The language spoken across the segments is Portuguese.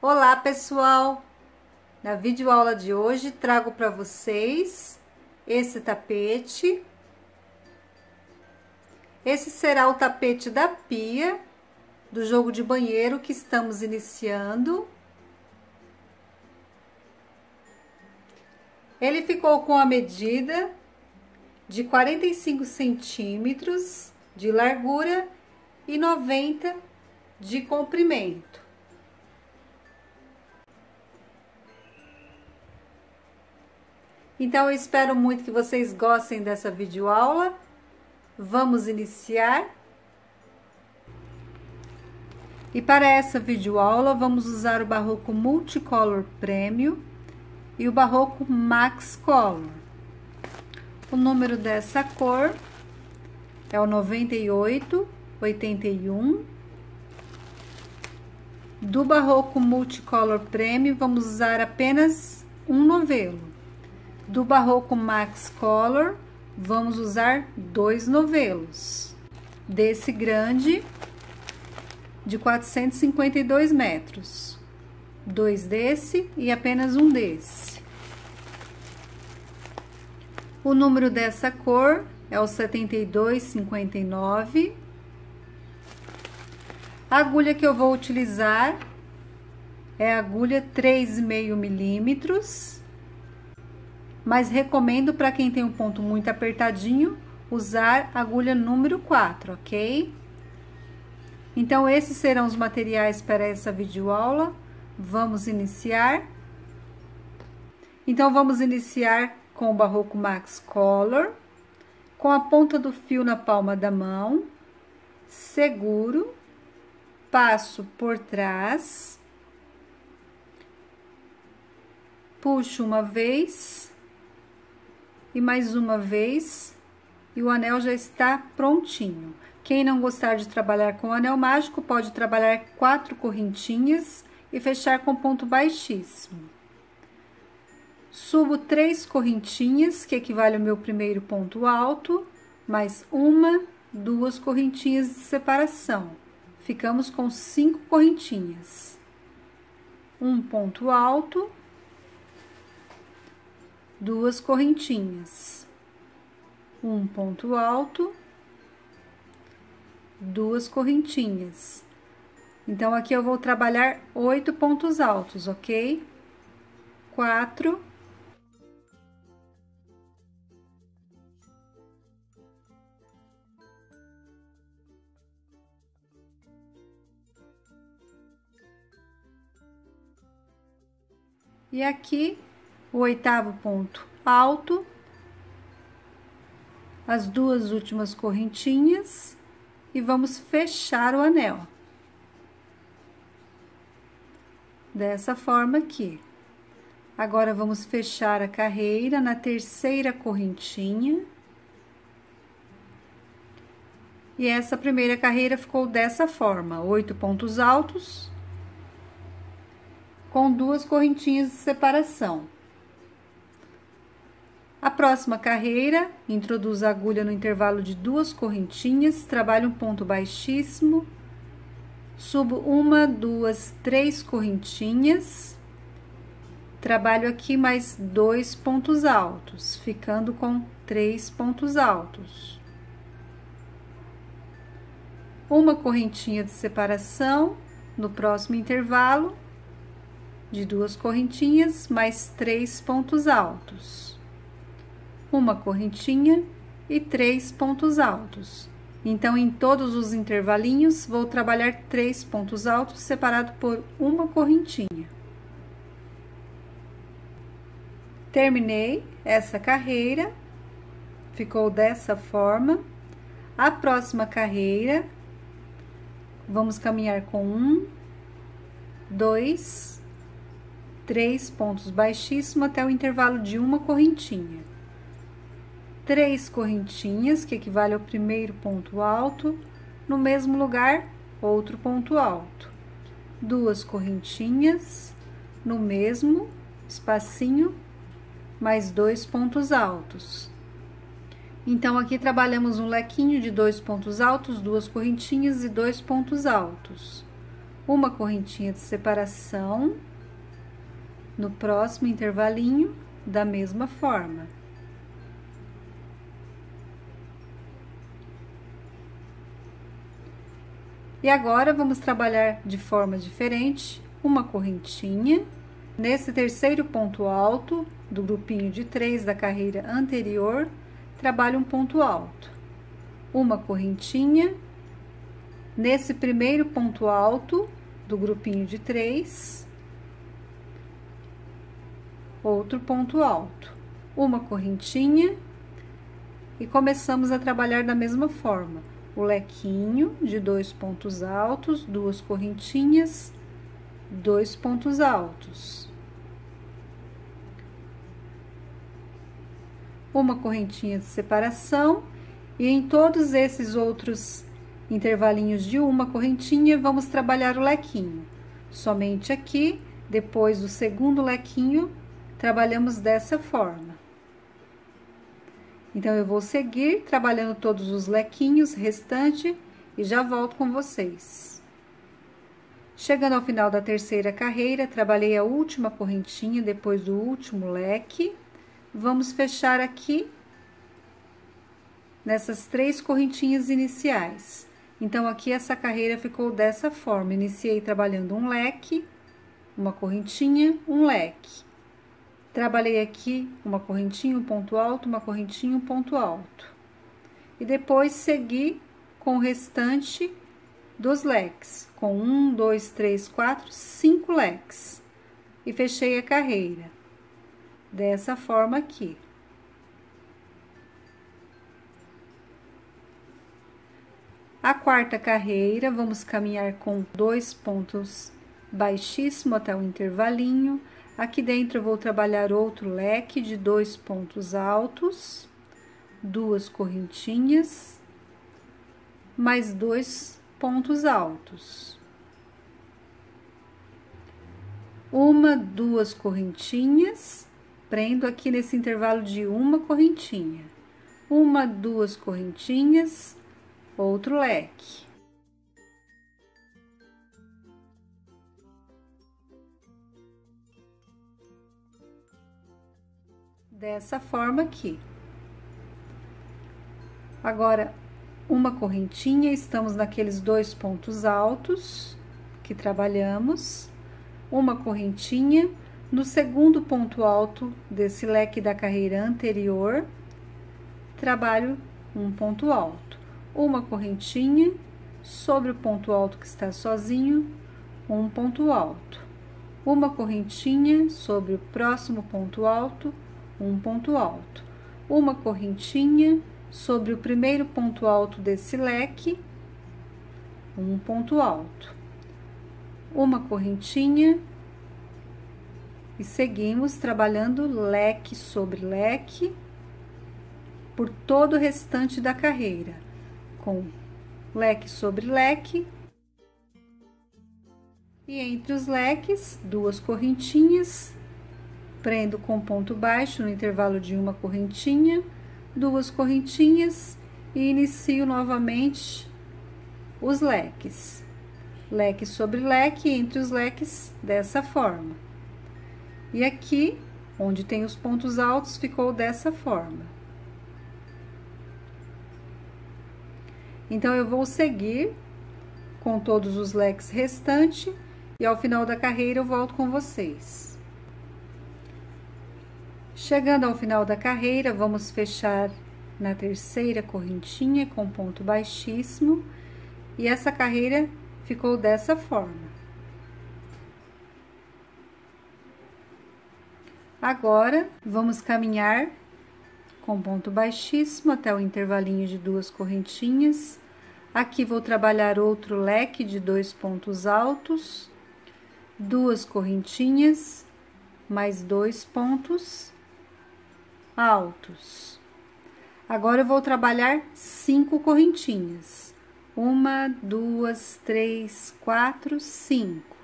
Olá, pessoal! Na videoaula de hoje trago para vocês esse tapete. Esse será o tapete da pia do jogo de banheiro que estamos iniciando. Ele ficou com a medida de 45 centímetros de largura e 90 de comprimento. Então, eu espero muito que vocês gostem dessa videoaula. Vamos iniciar. E para essa videoaula, vamos usar o Barroco Multicolor Premium e o Barroco Max Color. O número dessa cor é o 9881. Do Barroco Multicolor Premium, vamos usar apenas um novelo. Do Barroco Max Color, vamos usar 2 novelos. Desse grande, de 452 metros. 2 desse e apenas um desse. O número dessa cor é o 7259. A agulha que eu vou utilizar é a agulha 3,5 milímetros. Mas recomendo para quem tem um ponto muito apertadinho, usar a agulha número 4, ok? Então, esses serão os materiais para essa videoaula. Vamos iniciar. Então, vamos iniciar com o Barroco Max Color, com a ponta do fio na palma da mão, seguro, passo por trás, puxo uma vez e mais uma vez, e o anel já está prontinho. Quem não gostar de trabalhar com anel mágico, pode trabalhar 4 correntinhas e fechar com ponto baixíssimo. Subo 3 correntinhas, que equivale ao meu primeiro ponto alto, mais 1, 2 correntinhas de separação. Ficamos com 5 correntinhas. Um ponto alto, 2 correntinhas, um ponto alto, 2 correntinhas. Então, aqui eu vou trabalhar 8 pontos altos, ok? 4, e aqui o 8º ponto alto, as 2 últimas correntinhas e vamos fechar o anel. Dessa forma aqui. Agora, vamos fechar a carreira na 3ª correntinha. E essa primeira carreira ficou dessa forma, 8 pontos altos, com 2 correntinhas de separação. A próxima carreira, introduzo a agulha no intervalo de 2 correntinhas, trabalho um ponto baixíssimo, subo 1, 2, 3 correntinhas, trabalho aqui mais 2 pontos altos, ficando com 3 pontos altos. Uma correntinha de separação no próximo intervalo, de 2 correntinhas, mais 3 pontos altos. Uma correntinha e 3 pontos altos. Então, em todos os intervalinhos, vou trabalhar 3 pontos altos separado por uma correntinha. Terminei essa carreira, ficou dessa forma. A próxima carreira, vamos caminhar com 1, 2, 3 pontos baixíssimos até o intervalo de uma correntinha. 3 correntinhas, que equivale ao primeiro ponto alto, no mesmo lugar, outro ponto alto. 2 correntinhas, no mesmo espacinho, mais 2 pontos altos. Então, aqui trabalhamos um lequinho de 2 pontos altos, 2 correntinhas e 2 pontos altos. uma correntinha de separação, no próximo intervalinho, da mesma forma. E agora, vamos trabalhar de forma diferente, uma correntinha. Nesse terceiro ponto alto do grupinho de 3 da carreira anterior, trabalho um ponto alto. Uma correntinha. Nesse primeiro ponto alto do grupinho de 3, outro ponto alto. Uma correntinha. E começamos a trabalhar da mesma forma. O lequinho de 2 pontos altos, 2 correntinhas, 2 pontos altos. Uma correntinha de separação, e em todos esses outros intervalinhos de uma correntinha, vamos trabalhar o lequinho. Somente aqui, depois do segundo lequinho, trabalhamos dessa forma. Então, eu vou seguir trabalhando todos os lequinhos restantes e já volto com vocês. Chegando ao final da terceira carreira, trabalhei a última correntinha depois do último leque. Vamos fechar aqui nessas 3 correntinhas iniciais. Então, aqui essa carreira ficou dessa forma. Iniciei trabalhando um leque, uma correntinha, um leque. Trabalhei aqui uma correntinha, um ponto alto, uma correntinha, um ponto alto. E depois segui com o restante dos leques, com 1, 2, 3, 4, 5 leques. E fechei a carreira, dessa forma aqui. A quarta carreira, vamos caminhar com 2 pontos baixíssimos até o intervalinho. Aqui dentro eu vou trabalhar outro leque de 2 pontos altos, 2 correntinhas, mais 2 pontos altos. Uma, 2 correntinhas, prendo aqui nesse intervalo de uma correntinha. Uma, 2 correntinhas, outro leque. Dessa forma aqui. Agora, uma correntinha, estamos naqueles 2 pontos altos que trabalhamos. Uma correntinha, no segundo ponto alto desse leque da carreira anterior, trabalho um ponto alto. Uma correntinha, sobre o ponto alto que está sozinho, um ponto alto. Uma correntinha, sobre o próximo ponto alto, um ponto alto. Uma correntinha sobre o primeiro ponto alto desse leque, um ponto alto. Uma correntinha e seguimos trabalhando leque sobre leque por todo o restante da carreira, com leque sobre leque. E entre os leques, 2 correntinhas. Prendo com ponto baixo no intervalo de uma correntinha, 2 correntinhas e inicio novamente os leques. Leque sobre leque, entre os leques, dessa forma. E aqui, onde tem os pontos altos, ficou dessa forma. Então, eu vou seguir com todos os leques restantes e ao final da carreira eu volto com vocês. Chegando ao final da carreira, vamos fechar na terceira correntinha com ponto baixíssimo, e essa carreira ficou dessa forma. Agora, vamos caminhar com ponto baixíssimo até o intervalinho de 2 correntinhas. Aqui vou trabalhar outro leque de 2 pontos altos, 2 correntinhas, mais 2 pontos altos. Agora, eu vou trabalhar 5 correntinhas. 1, 2, 3, 4, 5.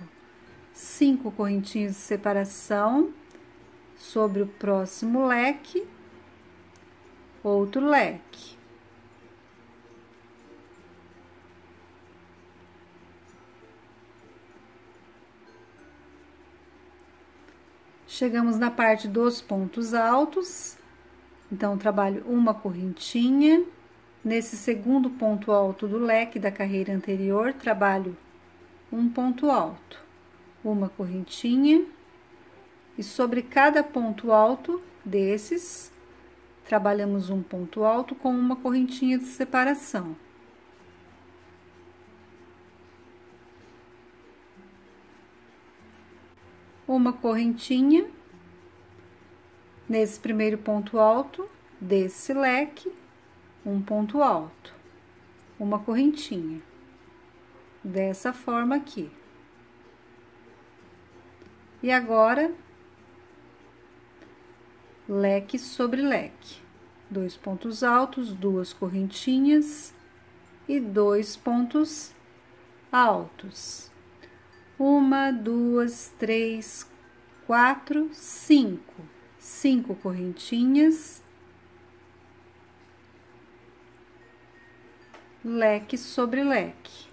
5 correntinhas de separação sobre o próximo leque, outro leque. Chegamos na parte dos pontos altos, então trabalho uma correntinha. Nesse segundo ponto alto do leque da carreira anterior, trabalho um ponto alto, uma correntinha, e sobre cada ponto alto desses, trabalhamos um ponto alto com uma correntinha de separação. Uma correntinha nesse primeiro ponto alto desse leque, um ponto alto, uma correntinha, dessa forma aqui. E agora, leque sobre leque, dois pontos altos, duas correntinhas e dois pontos altos. Uma, duas, três, quatro, cinco correntinhas, leque sobre leque.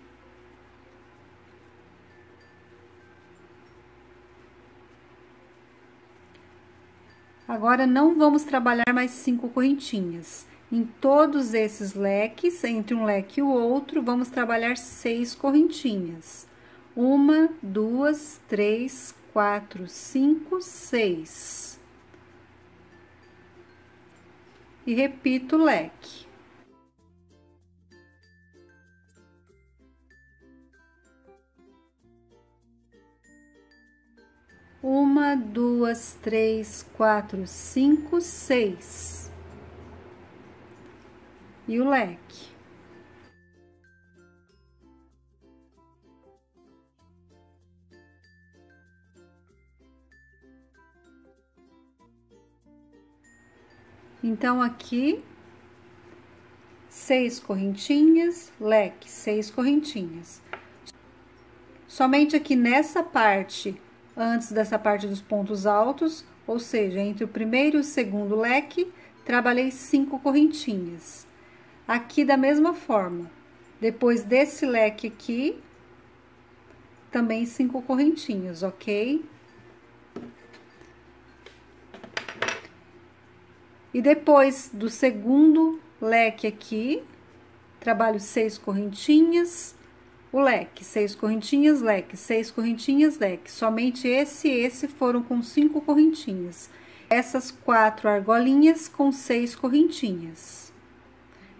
Agora, não vamos trabalhar mais 5 correntinhas. Em todos esses leques, entre um leque e o outro, vamos trabalhar 6 correntinhas. Uma, duas, três, quatro, cinco, 6. E repito o leque. Uma, duas, três, quatro, cinco, 6. E o leque. Então, aqui, 6 correntinhas, leque, 6 correntinhas. Somente aqui nessa parte, antes dessa parte dos pontos altos, ou seja, entre o primeiro e o segundo leque, trabalhei 5 correntinhas. Aqui da mesma forma, depois desse leque aqui, também 5 correntinhas, ok? E depois do segundo leque aqui, trabalho 6 correntinhas, o leque, 6 correntinhas, leque, 6 correntinhas, leque. Somente esse e esse foram com 5 correntinhas. Essas 4 argolinhas com 6 correntinhas.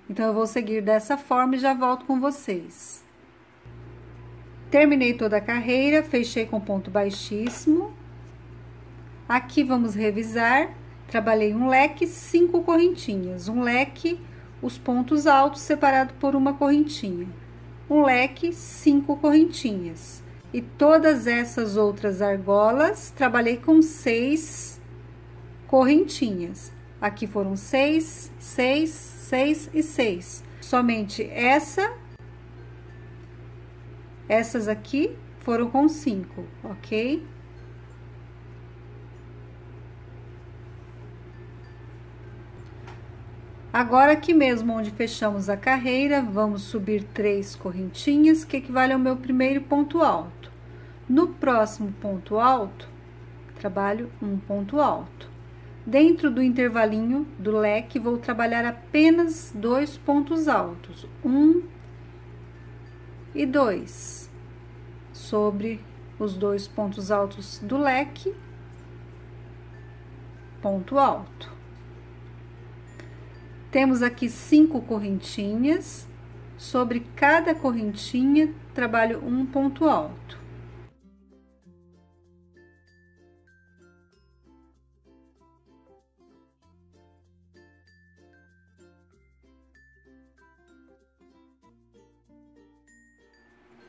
Então, eu vou seguir dessa forma e já volto com vocês. Terminei toda a carreira, fechei com ponto baixíssimo. Aqui, vamos revisar. Trabalhei um leque, 5 correntinhas. Um leque, os pontos altos separado por uma correntinha. Um leque, 5 correntinhas. E todas essas outras argolas, trabalhei com 6 correntinhas. Aqui foram 6, 6, 6 e 6. Somente essas aqui foram com 5, ok? Agora, aqui mesmo onde fechamos a carreira, vamos subir 3 correntinhas, que equivale ao meu primeiro ponto alto. No próximo ponto alto, trabalho um ponto alto. Dentro do intervalinho do leque, vou trabalhar apenas 2 pontos altos, 1 e 2, sobre os 2 pontos altos do leque, ponto alto. Temos aqui 5 correntinhas, sobre cada correntinha, trabalho um ponto alto.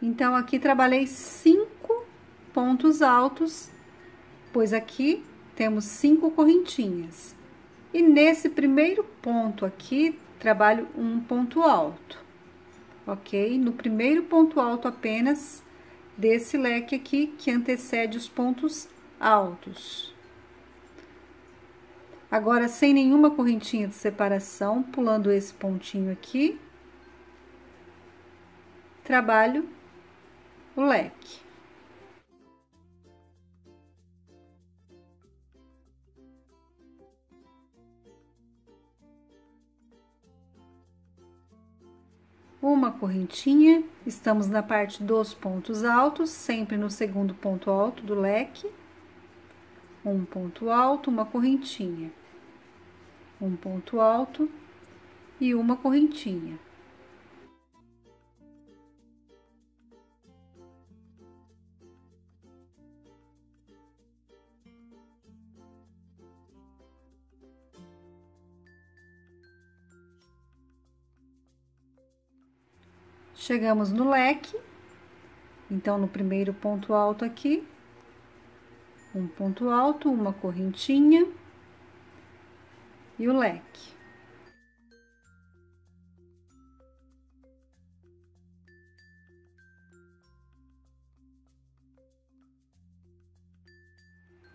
Então, aqui trabalhei 5 pontos altos, pois aqui temos 5 correntinhas. E nesse primeiro ponto aqui, trabalho um ponto alto, ok? No primeiro ponto alto apenas desse leque aqui, que antecede os pontos altos. Agora, sem nenhuma correntinha de separação, pulando esse pontinho aqui, trabalho o leque. uma correntinha, estamos na parte dos pontos altos, sempre no segundo ponto alto do leque, um ponto alto, uma correntinha, um ponto alto e uma correntinha. Chegamos no leque, então no primeiro ponto alto aqui, um ponto alto, uma correntinha e o leque.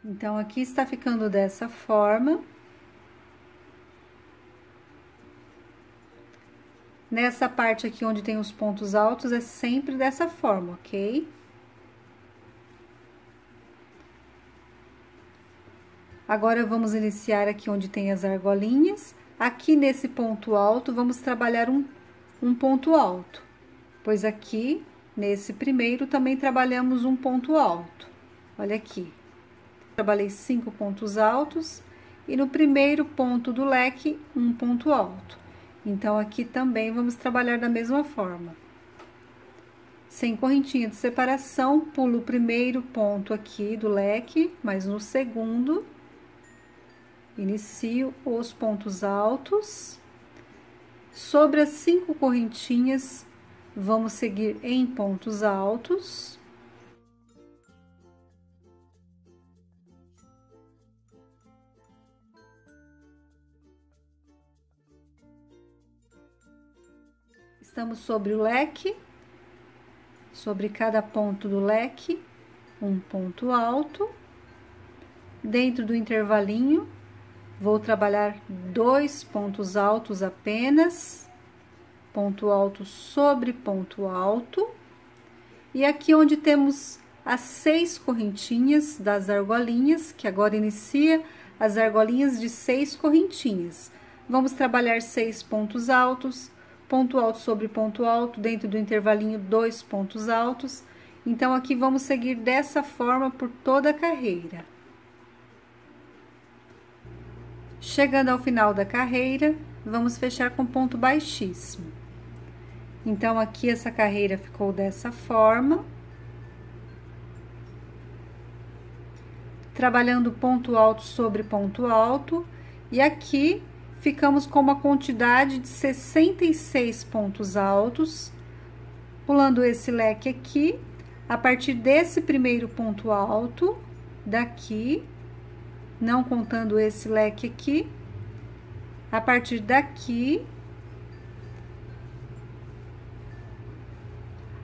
Então, aqui está ficando dessa forma. Nessa parte aqui onde tem os pontos altos, é sempre dessa forma, ok? Agora, vamos iniciar aqui onde tem as argolinhas. Aqui nesse ponto alto, vamos trabalhar um ponto alto, pois aqui, nesse primeiro, também trabalhamos um ponto alto. Olha aqui. Trabalhei 5 pontos altos e no primeiro ponto do leque, um ponto alto. Então, aqui também vamos trabalhar da mesma forma. Sem correntinha de separação, pulo o primeiro ponto aqui do leque, mas no segundo, inicio os pontos altos. Sobre as 5 correntinhas, vamos seguir em pontos altos. Estamos sobre o leque, sobre cada ponto do leque, um ponto alto. Dentro do intervalinho, vou trabalhar 2 pontos altos apenas, ponto alto sobre ponto alto. E aqui onde temos as 6 correntinhas das argolinhas, que agora inicia as argolinhas de 6 correntinhas. Vamos trabalhar 6 pontos altos, ponto alto sobre ponto alto, dentro do intervalinho 2 pontos altos. Então, aqui vamos seguir dessa forma por toda a carreira. Chegando ao final da carreira, vamos fechar com ponto baixíssimo. Então, aqui essa carreira ficou dessa forma. Trabalhando ponto alto sobre ponto alto, e aqui ficamos com uma quantidade de 66 pontos altos, pulando esse leque aqui, a partir desse primeiro ponto alto, daqui, não contando esse leque aqui, a partir daqui,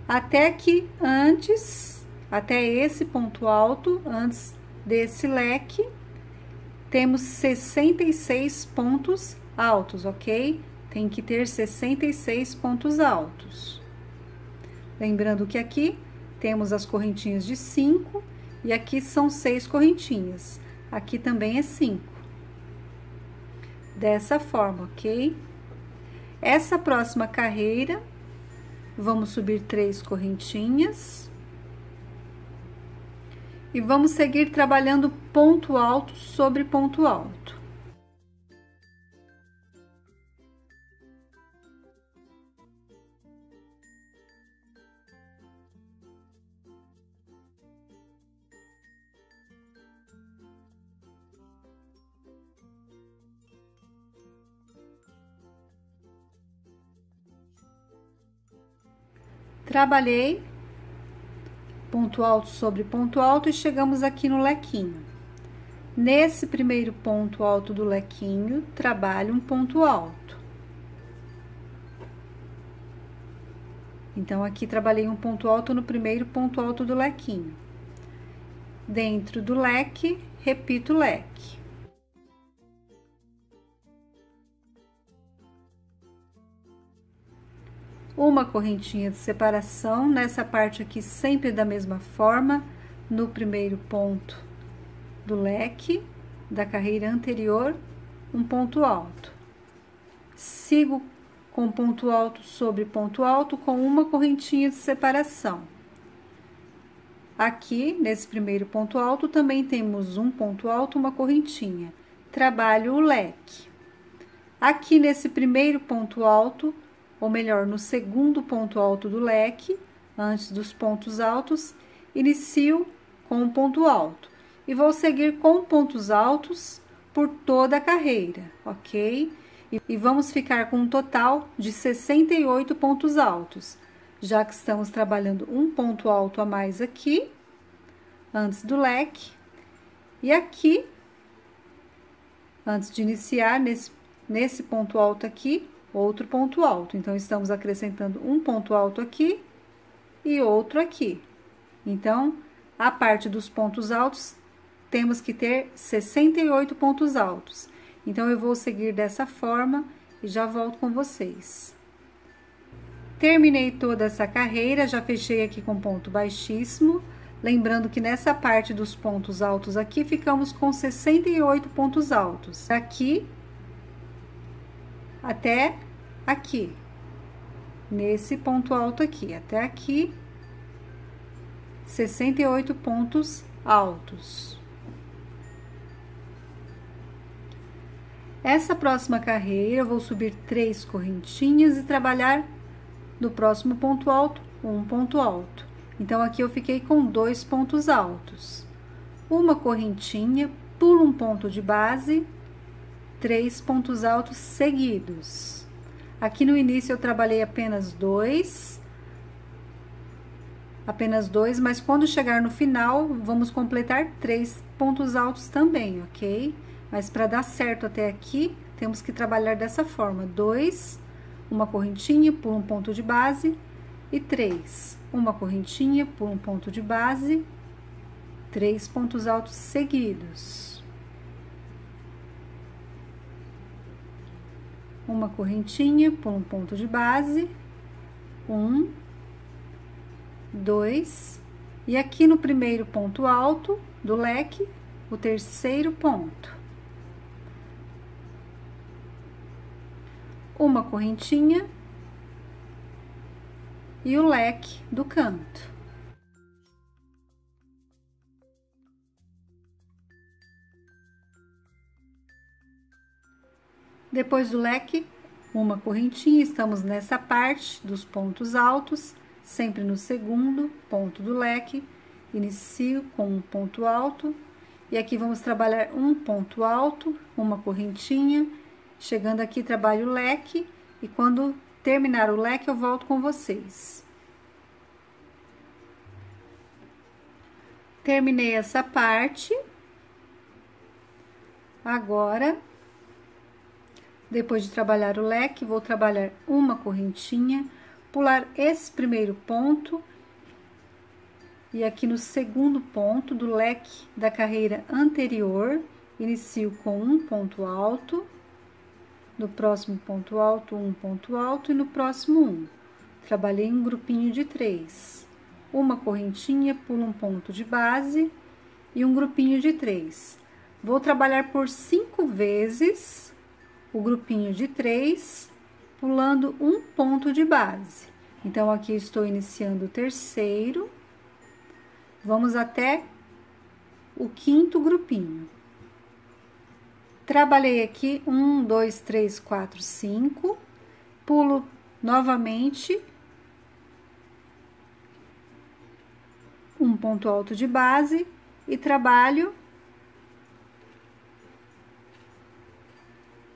até aqui antes, até esse ponto alto, antes desse leque, temos 66 pontos altos, ok? Tem que ter 66 pontos altos. Lembrando que aqui temos as correntinhas de 5 e aqui são 6 correntinhas. Aqui também é 5. Dessa forma, ok? Essa próxima carreira, vamos subir 3 correntinhas. E vamos seguir trabalhando ponto alto sobre ponto alto. Trabalhei ponto alto sobre ponto alto e chegamos aqui no lequinho. Nesse primeiro ponto alto do lequinho, trabalho um ponto alto. Então, aqui trabalhei um ponto alto no primeiro ponto alto do lequinho. Dentro do leque, repito o leque. Uma correntinha de separação, nessa parte aqui sempre da mesma forma, no primeiro ponto do leque, da carreira anterior, um ponto alto. Sigo com ponto alto sobre ponto alto, com uma correntinha de separação. Aqui, nesse primeiro ponto alto, também temos um ponto alto, uma correntinha. Trabalho o leque. Aqui nesse primeiro ponto alto, ou melhor, no segundo ponto alto do leque, antes dos pontos altos, inicio com um ponto alto. E vou seguir com pontos altos por toda a carreira, ok? E vamos ficar com um total de 68 pontos altos, já que estamos trabalhando um ponto alto a mais aqui, antes do leque, e aqui, antes de iniciar, nesse ponto alto aqui, outro ponto alto. Então, estamos acrescentando um ponto alto aqui e outro aqui. Então, a parte dos pontos altos, temos que ter 68 pontos altos. Então, eu vou seguir dessa forma e já volto com vocês. Terminei toda essa carreira, já fechei aqui com ponto baixíssimo. Lembrando que nessa parte dos pontos altos aqui, ficamos com 68 pontos altos. Aqui até aqui. Nesse ponto alto aqui, até aqui, 68 pontos altos. Essa próxima carreira, eu vou subir 3 correntinhas e trabalhar no próximo ponto alto, um ponto alto. Então, aqui eu fiquei com 2 pontos altos. Uma correntinha, pulo um ponto de base, 3 pontos altos seguidos. Aqui no início eu trabalhei apenas dois, mas quando chegar no final, vamos completar 3 pontos altos também, ok? Mas para dar certo até aqui, temos que trabalhar dessa forma: 2, uma correntinha, pulo um ponto de base, e 3, uma correntinha, pulo um ponto de base, 3 pontos altos seguidos. Uma correntinha, pulo um ponto de base, 1, 2, e aqui no primeiro ponto alto do leque, o terceiro ponto. Uma correntinha e o leque do canto. Depois do leque, uma correntinha, estamos nessa parte dos pontos altos, sempre no segundo ponto do leque, inicio com um ponto alto, e aqui vamos trabalhar um ponto alto, uma correntinha, chegando aqui trabalho o leque, e quando terminar o leque eu volto com vocês. Terminei essa parte. Agora, depois de trabalhar o leque, vou trabalhar uma correntinha, pular esse primeiro ponto, e aqui no segundo ponto do leque da carreira anterior, inicio com um ponto alto, no próximo ponto alto, um ponto alto, e no próximo um. Trabalhei um grupinho de 3. Uma correntinha, pulo um ponto de base e um grupinho de 3. Vou trabalhar por 5 vezes o grupinho de 3, pulando um ponto de base. Então, aqui estou iniciando o terceiro, vamos até o quinto grupinho. Trabalhei aqui 1, 2, 3, 4, 5, pulo novamente um ponto alto de base e trabalho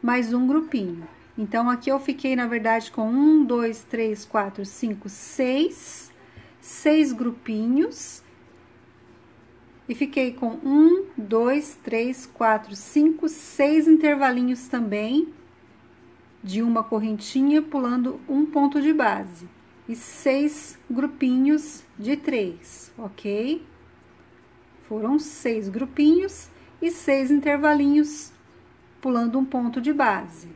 mais um grupinho. Então, aqui eu fiquei, na verdade, com 1, 2, 3, 4, 5, 6 grupinhos. E fiquei com 1, 2, 3, 4, 5, 6 intervalinhos também, de uma correntinha, pulando um ponto de base. E 6 grupinhos de 3, ok? Foram 6 grupinhos e 6 intervalinhos, pulando um ponto de base.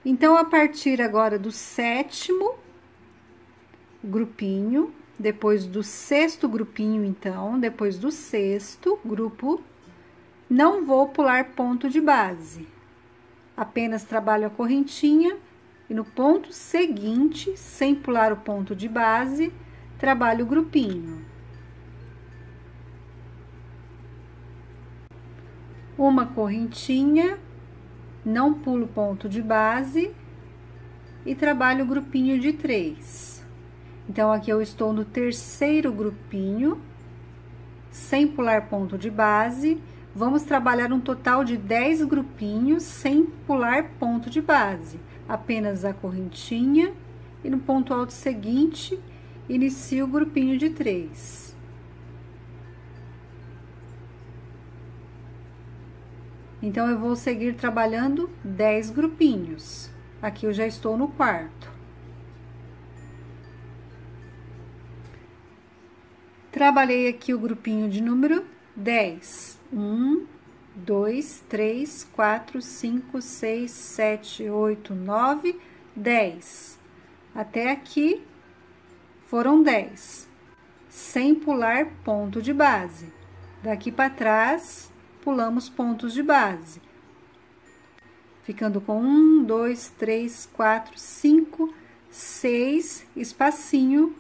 Então, a partir agora do sétimo grupinho, depois do sexto grupinho, então, depois do sexto grupo, não vou pular ponto de base. Apenas trabalho a correntinha e no ponto seguinte, sem pular o ponto de base, trabalho o grupinho. Uma correntinha, não pulo o ponto de base e trabalho o grupinho de 3. Então, aqui eu estou no terceiro grupinho, sem pular ponto de base. Vamos trabalhar um total de 10 grupinhos sem pular ponto de base. Apenas a correntinha e no ponto alto seguinte, inicio o grupinho de 3. Então, eu vou seguir trabalhando 10 grupinhos. Aqui eu já estou no quarto. Trabalhei aqui o grupinho de número 10. 1, 2, 3, 4, 5, 6, 7, 8, 9, 10. Até aqui foram 10. Sem pular ponto de base. Daqui para trás, pulamos pontos de base. Ficando com 1, 2, 3, 4, 5, 6, espacinho,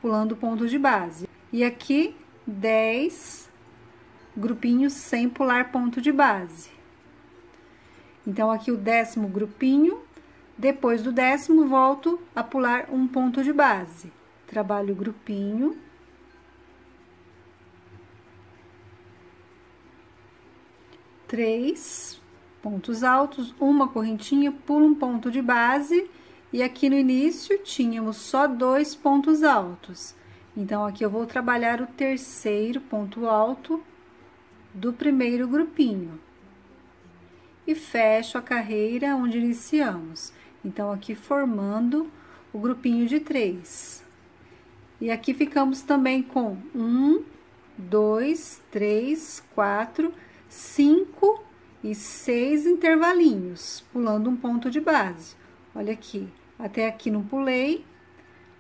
pulando ponto de base. E aqui, 10 grupinhos sem pular ponto de base. Então, aqui o 10º grupinho, depois do 10º, volto a pular um ponto de base. Trabalho o grupinho. Três pontos altos, uma correntinha, pulo um ponto de base, e aqui no início tínhamos só 2 pontos altos. Então, aqui eu vou trabalhar o terceiro ponto alto do primeiro grupinho. E fecho a carreira onde iniciamos. Então, aqui formando o grupinho de 3. E aqui ficamos também com 1, 2, 3, 4, 5 e 6 intervalinhos, pulando um ponto de base. Olha aqui, até aqui não pulei.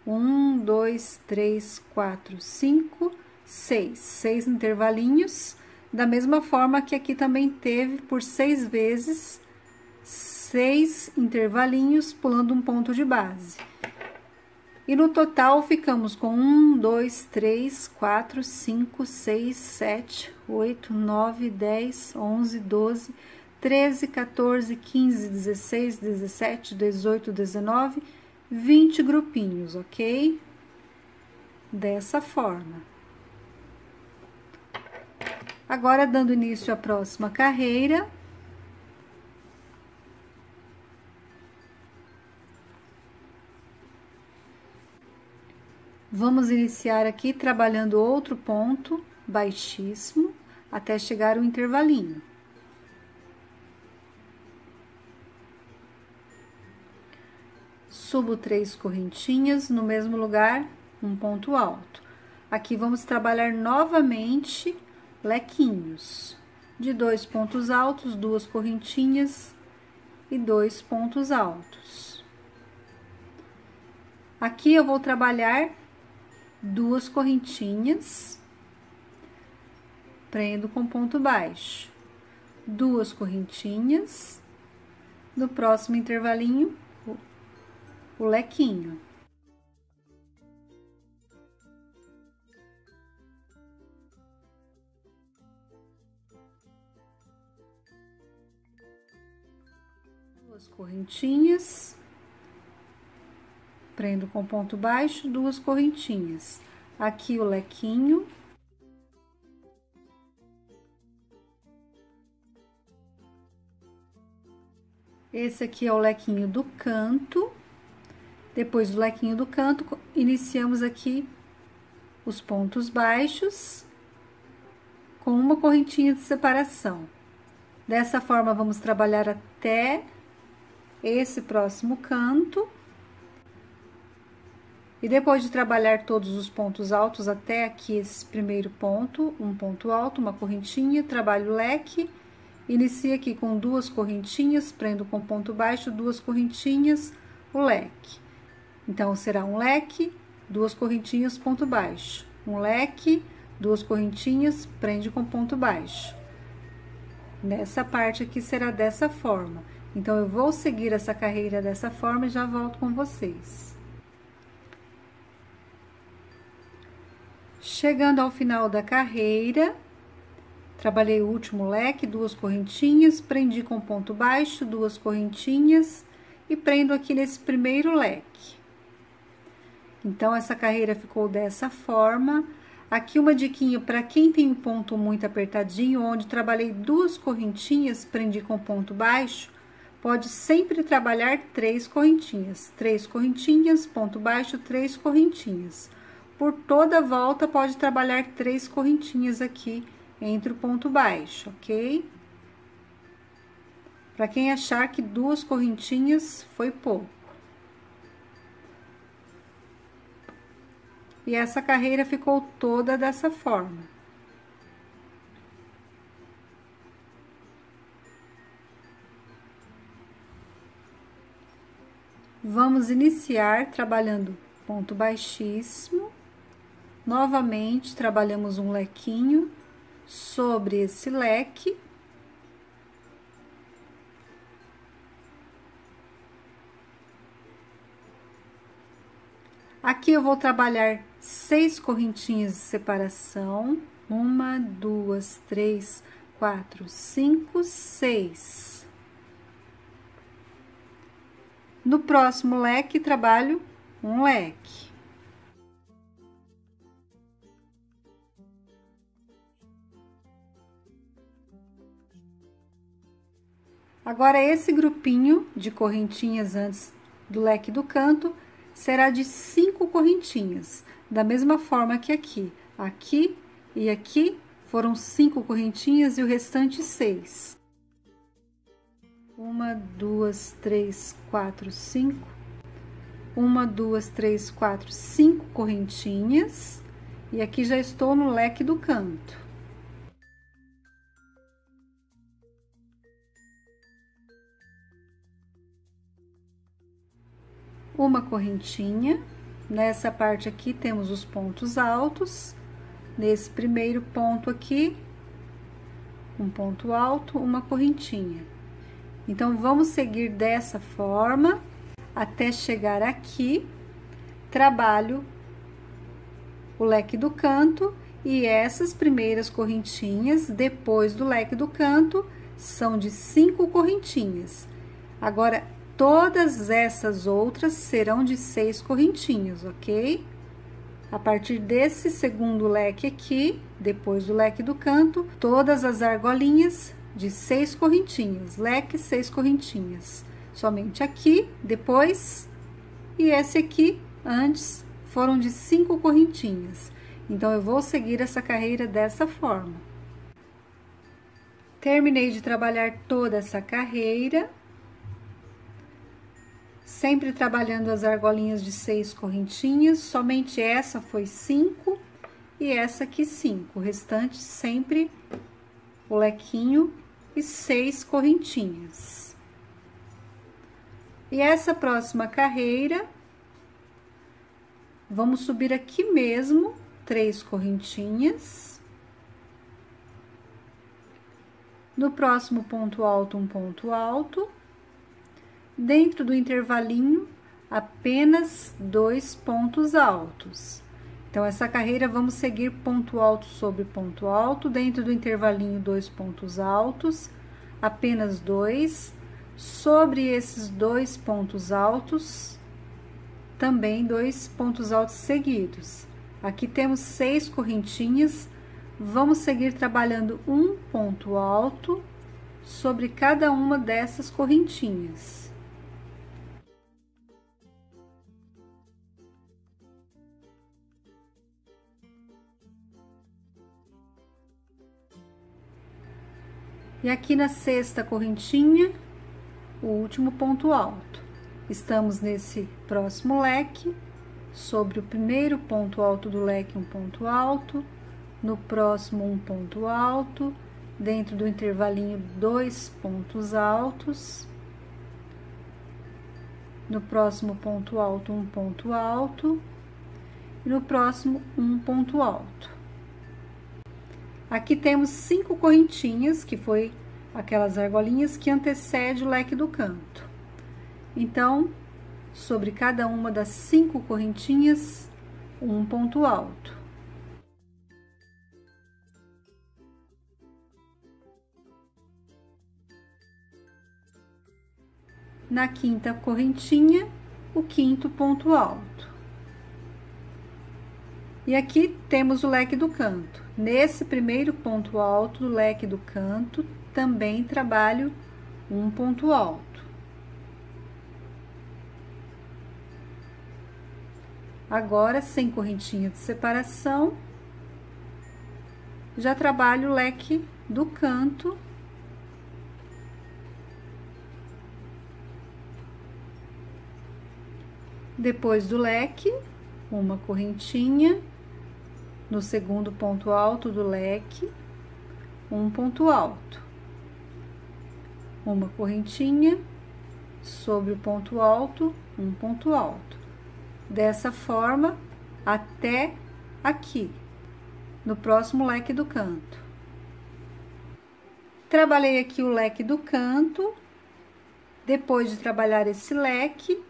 1, 2, 3, 4, 5, 6. 6 intervalinhos, da mesma forma que aqui também teve por 6 vezes, 6 intervalinhos, pulando um ponto de base. E no total, ficamos com 1, 2, 3, 4, 5, 6, 7, 8, 9, 10, 11, 12, 13, 14, 15, 16, 17, 18, 19, 20 grupinhos, ok? Dessa forma. Agora, dando início à próxima carreira. Vamos iniciar aqui trabalhando outro ponto baixíssimo até chegar ao intervalinho. Subo 3 correntinhas, no mesmo lugar, um ponto alto. Aqui vamos trabalhar novamente lequinhos. De 2 pontos altos, 2 correntinhas e 2 pontos altos. Aqui eu vou trabalhar 2 correntinhas, prendo com ponto baixo. 2 correntinhas, no próximo intervalinho, o lequinho. Duas correntinhas, prendo com ponto baixo, 2 correntinhas. Aqui o lequinho. Esse aqui é o lequinho do canto. Depois do lequinho do canto, iniciamos aqui os pontos baixos com uma correntinha de separação. Dessa forma, vamos trabalhar até esse próximo canto. E depois de trabalhar todos os pontos altos até aqui esse primeiro ponto, um ponto alto, uma correntinha, trabalho o leque, inicio aqui com 2 correntinhas, prendo com ponto baixo, 2 correntinhas, o leque. Então, será um leque, 2 correntinhas, ponto baixo. Um leque, 2 correntinhas, prende com ponto baixo. Nessa parte aqui será dessa forma. Então, eu vou seguir essa carreira dessa forma e já volto com vocês. Chegando ao final da carreira, trabalhei o último leque, 2 correntinhas, prendi com ponto baixo, 2 correntinhas e prendo aqui nesse primeiro leque. Então, essa carreira ficou dessa forma. Aqui uma diquinha para quem tem um ponto muito apertadinho, onde trabalhei 2 correntinhas, prendi com ponto baixo, pode sempre trabalhar 3 correntinhas. 3 correntinhas, ponto baixo, 3 correntinhas. Por toda a volta, pode trabalhar 3 correntinhas aqui entre o ponto baixo, ok? Para quem achar que 2 correntinhas foi pouco. E essa carreira ficou toda dessa forma. Vamos iniciar trabalhando ponto baixíssimo. Novamente, trabalhamos um lequinho sobre esse leque. Aqui eu vou trabalhar 6 correntinhas de separação. 1, 2, 3, 4, 5, 6. No próximo leque, trabalho um leque. Agora, esse grupinho de correntinhas antes do leque do canto será de 5 correntinhas, da mesma forma que aqui. Aqui e aqui foram 5 correntinhas e o restante 6. 1, 2, 3, 4, 5. 1, 2, 3, 4, 5 correntinhas. E aqui já estou no leque do canto. Uma correntinha. Nessa parte aqui temos os pontos altos. Nesse primeiro ponto aqui, um ponto alto, uma correntinha. Então, vamos seguir dessa forma até chegar aqui. Trabalho o leque do canto e essas primeiras correntinhas, depois do leque do canto, são de 5 correntinhas. Agora, todas essas outras serão de 6 correntinhas, ok? A partir desse segundo leque aqui, depois do leque do canto, todas as argolinhas de 6 correntinhas, leque 6 correntinhas. Somente aqui, depois, e esse aqui, antes, foram de 5 correntinhas. Então, eu vou seguir essa carreira dessa forma. Terminei de trabalhar toda essa carreira. Sempre trabalhando as argolinhas de 6 correntinhas, somente essa foi 5 e essa aqui 5. O restante sempre o lequinho e 6 correntinhas. E essa próxima carreira, vamos subir aqui mesmo 3 correntinhas. No próximo ponto alto, um ponto alto. Dentro do intervalinho, apenas 2 pontos altos. Então, essa carreira, vamos seguir ponto alto sobre ponto alto. Dentro do intervalinho, 2 pontos altos, apenas 2. Sobre esses 2 pontos altos, também 2 pontos altos seguidos. Aqui temos 6 correntinhas. Vamos seguir trabalhando um ponto alto sobre cada uma dessas correntinhas. E aqui na sexta correntinha, o último ponto alto. Estamos nesse próximo leque, sobre o primeiro ponto alto do leque, um ponto alto. No próximo, um ponto alto. Dentro do intervalinho, 2 pontos altos. No próximo ponto alto, um ponto alto. E no próximo, um ponto alto. Aqui temos 5 correntinhas, que foi aquelas argolinhas que antecede o leque do canto. Então, sobre cada uma das 5 correntinhas, um ponto alto. Na 5ª correntinha, o 5º ponto alto. E aqui temos o leque do canto. Nesse primeiro ponto alto do leque do canto, também trabalho um ponto alto. Agora, sem correntinha de separação, já trabalho o leque do canto. Depois do leque, uma correntinha. No segundo ponto alto do leque, um ponto alto. Uma correntinha sobre o ponto alto, um ponto alto. Dessa forma, até aqui, no próximo leque do canto. Trabalhei aqui o leque do canto. Depois de trabalhar esse leque,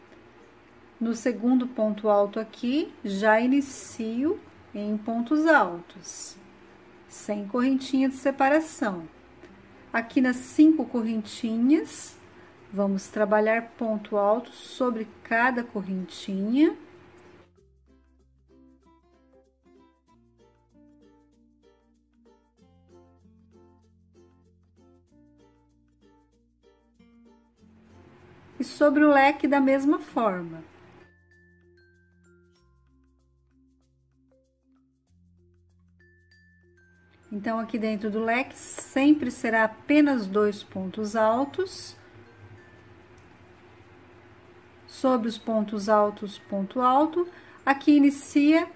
no segundo ponto alto aqui, já inicio em pontos altos, sem correntinha de separação. Aqui nas 5 correntinhas, vamos trabalhar ponto alto sobre cada correntinha. E sobre o leque da mesma forma. Então, aqui dentro do leque, sempre será apenas 2 pontos altos. Sobre os pontos altos, ponto alto. Aqui inicia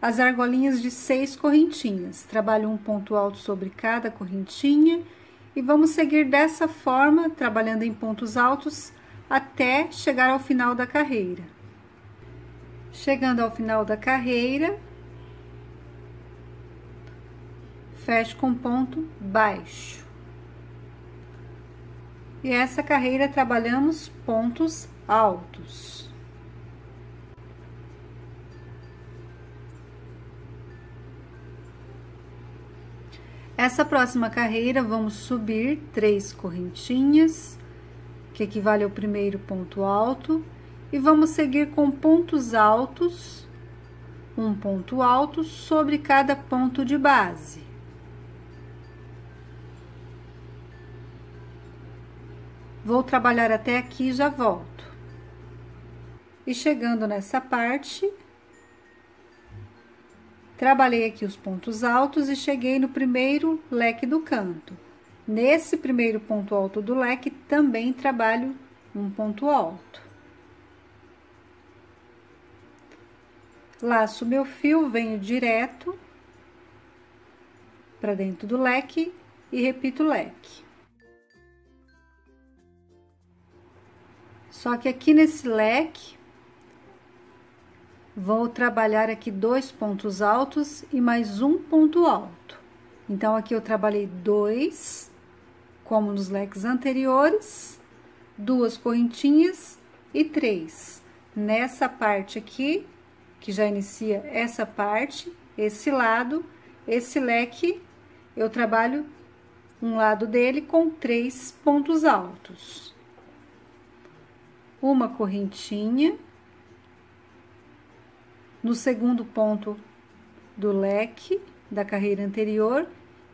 as argolinhas de 6 correntinhas. Trabalho um ponto alto sobre cada correntinha. E vamos seguir dessa forma, trabalhando em pontos altos, até chegar ao final da carreira. Chegando ao final da carreira, fecho com ponto baixo. E essa carreira trabalhamos pontos altos. Essa próxima carreira, vamos subir 3 correntinhas, que equivale ao primeiro ponto alto, e vamos seguir com pontos altos, um ponto alto sobre cada ponto de base. Vou trabalhar até aqui e já volto. E chegando nessa parte, trabalhei aqui os pontos altos e cheguei no primeiro leque do canto. Nesse primeiro ponto alto do leque, também trabalho um ponto alto. Laço meu fio, venho direto para dentro do leque e repito o leque. Só que aqui nesse leque, vou trabalhar aqui 2 pontos altos e mais um ponto alto. Então, aqui eu trabalhei 2, como nos leques anteriores, 2 correntinhas e 3. Nessa parte aqui, que já inicia essa parte, esse lado, esse leque, eu trabalho um lado dele com 3 pontos altos. Uma correntinha. No segundo ponto do leque da carreira anterior,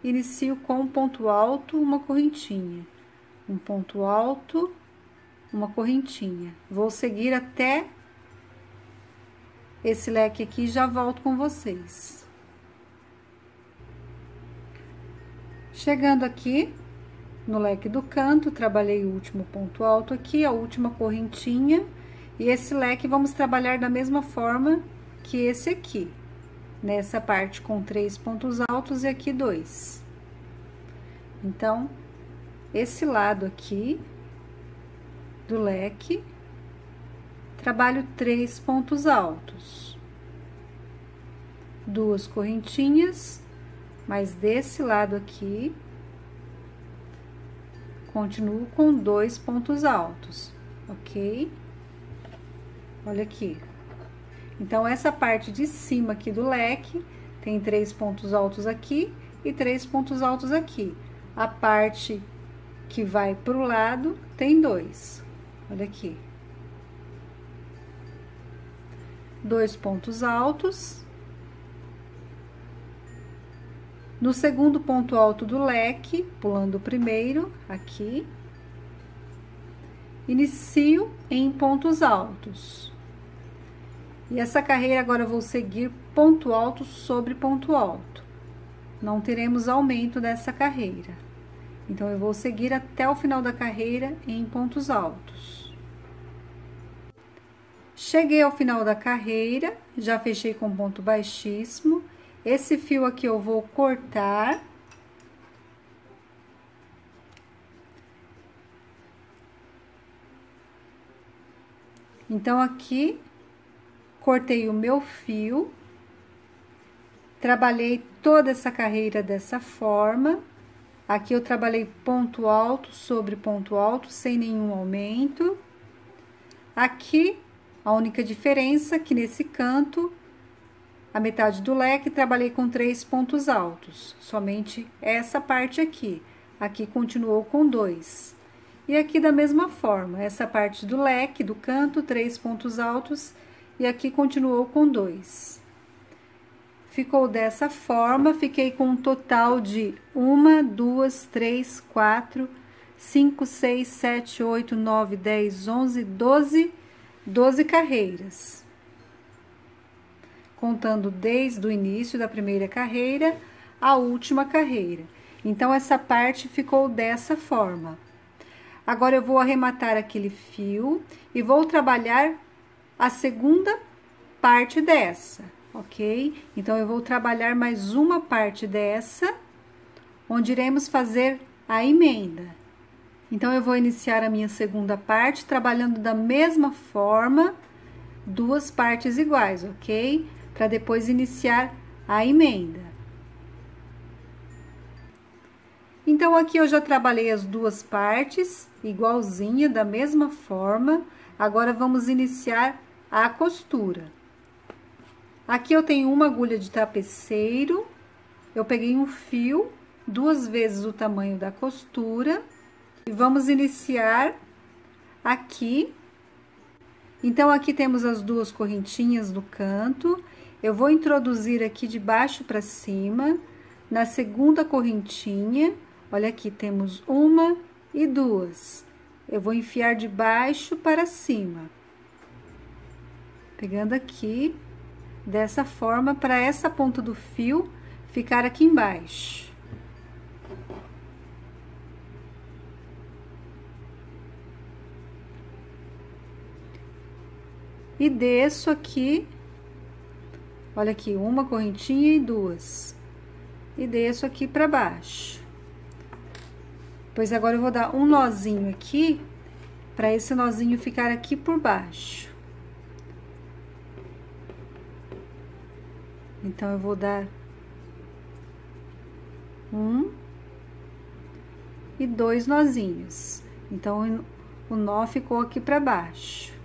inicio com um ponto alto, uma correntinha. Um ponto alto, uma correntinha. Vou seguir até esse leque aqui e já volto com vocês. Chegando aqui no leque do canto, trabalhei o último ponto alto aqui, a última correntinha, e esse leque vamos trabalhar da mesma forma que esse aqui, nessa parte com 3 pontos altos e aqui 2. Então, esse lado aqui do leque, trabalho 3 pontos altos, 2 correntinhas, mas desse lado aqui, continuo com 2 pontos altos, ok? Olha aqui. Então, essa parte de cima aqui do leque tem 3 pontos altos aqui e 3 pontos altos aqui. A parte que vai pro lado tem 2. Olha aqui. 2 pontos altos. No segundo ponto alto do leque, pulando o primeiro, aqui, inicio em pontos altos. E essa carreira agora eu vou seguir ponto alto sobre ponto alto. Não teremos aumento dessa carreira. Então, eu vou seguir até o final da carreira em pontos altos. Cheguei ao final da carreira, já fechei com ponto baixíssimo. Esse fio aqui eu vou cortar. Então, aqui, cortei o meu fio. Trabalhei toda essa carreira dessa forma. Aqui eu trabalhei ponto alto sobre ponto alto, sem nenhum aumento. Aqui, a única diferença é que nesse canto, a metade do leque, trabalhei com 3 pontos altos, somente essa parte aqui. Aqui continuou com 2. E aqui da mesma forma, essa parte do leque, do canto, 3 pontos altos, e aqui continuou com 2. Ficou dessa forma, fiquei com um total de 1, 2, 3, 4, 5, 6, 7, 8, 9, 10, 11, 12 carreiras. Contando desde o início da primeira carreira à última carreira. Então, essa parte ficou dessa forma. Agora, eu vou arrematar aquele fio e vou trabalhar a segunda parte dessa, ok? Então, eu vou trabalhar mais uma parte dessa, onde iremos fazer a emenda. Então, eu vou iniciar a minha segunda parte, trabalhando da mesma forma, 2 partes iguais, ok? Para depois iniciar a emenda. Então, aqui eu já trabalhei as 2 partes, igualzinha, da mesma forma. Agora, vamos iniciar a costura. Aqui eu tenho uma agulha de tapeceiro, eu peguei um fio, 2 vezes o tamanho da costura, e vamos iniciar aqui. Então, aqui temos as 2 correntinhas do canto. Eu vou introduzir aqui de baixo para cima, na segunda correntinha. Olha aqui, temos 1 e 2. Eu vou enfiar de baixo para cima. Pegando aqui, dessa forma, para essa ponta do fio ficar aqui embaixo. E desço aqui, olha aqui, 1 correntinha e 2. E desço aqui para baixo. Pois agora eu vou dar um nozinho aqui, para esse nozinho ficar aqui por baixo. Então, eu vou dar 1 e 2 nozinhos. Então, o nó ficou aqui para baixo.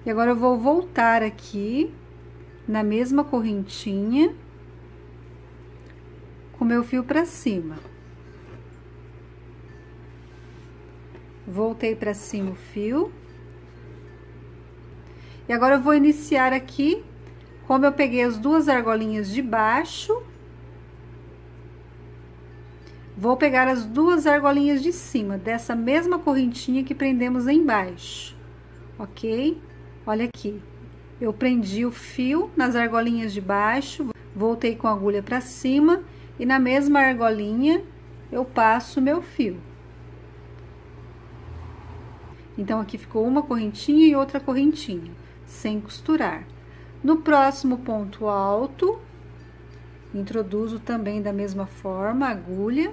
E agora, eu vou voltar aqui, na mesma correntinha, com meu fio para cima. Voltei para cima o fio. E agora, eu vou iniciar aqui, como eu peguei as 2 argolinhas de baixo, vou pegar as 2 argolinhas de cima, dessa mesma correntinha que prendemos embaixo, ok? Olha aqui, eu prendi o fio nas argolinhas de baixo, voltei com a agulha para cima e na mesma argolinha eu passo meu fio. Então, aqui ficou uma correntinha e outra correntinha, sem costurar. No próximo ponto alto, introduzo também da mesma forma a agulha.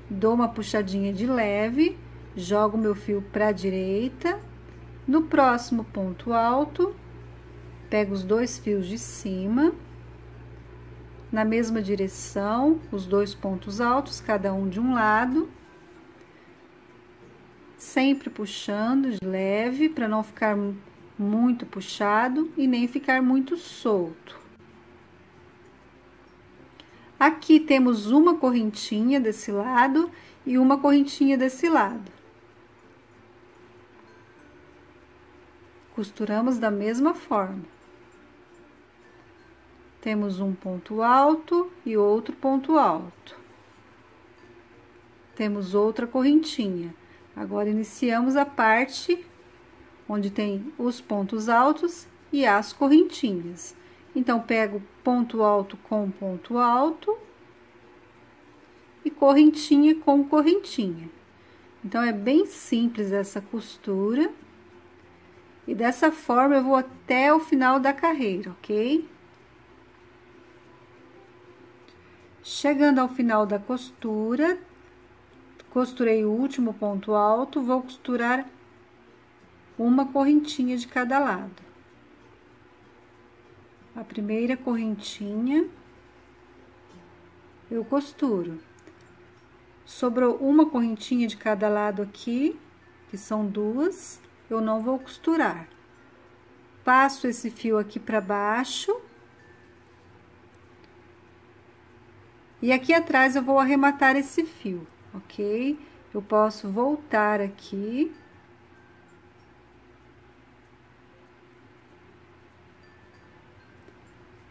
Dou uma puxadinha de leve, jogo meu fio para a direita. No próximo ponto alto, pego os 2 fios de cima, na mesma direção, os 2 pontos altos, cada um de um lado. Sempre puxando de leve, para não ficar muito puxado e nem ficar muito solto. Aqui temos uma correntinha desse lado e uma correntinha desse lado. Costuramos da mesma forma. Temos um ponto alto e outro ponto alto. Temos outra correntinha. Agora, iniciamos a parte onde tem os pontos altos e as correntinhas. Então, pego ponto alto com ponto alto e correntinha com correntinha. Então, é bem simples essa costura. E dessa forma, eu vou até o final da carreira, ok? Chegando ao final da costura, costurei o último ponto alto, vou costurar uma correntinha de cada lado. A primeira correntinha, eu costuro. Sobrou uma correntinha de cada lado aqui, que são 2, eu não vou costurar. Passo esse fio aqui para baixo. E aqui atrás eu vou arrematar esse fio, ok? Eu posso voltar aqui.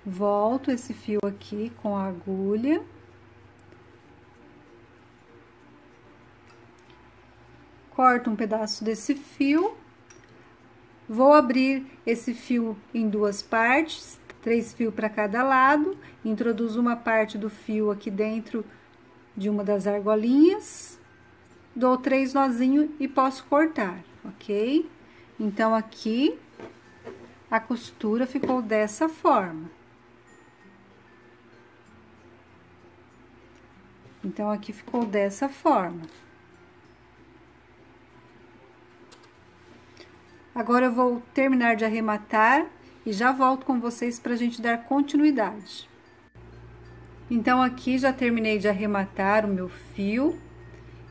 Volto esse fio aqui com a agulha. Corto um pedaço desse fio. Vou abrir esse fio em 2 partes, 3 fios para cada lado. Introduzo uma parte do fio aqui dentro de uma das argolinhas. Dou 3 nozinhos e posso cortar, ok? Então, aqui, a costura ficou dessa forma. Então, aqui ficou dessa forma. Agora, eu vou terminar de arrematar e já volto com vocês para a gente dar continuidade. Então, aqui já terminei de arrematar o meu fio.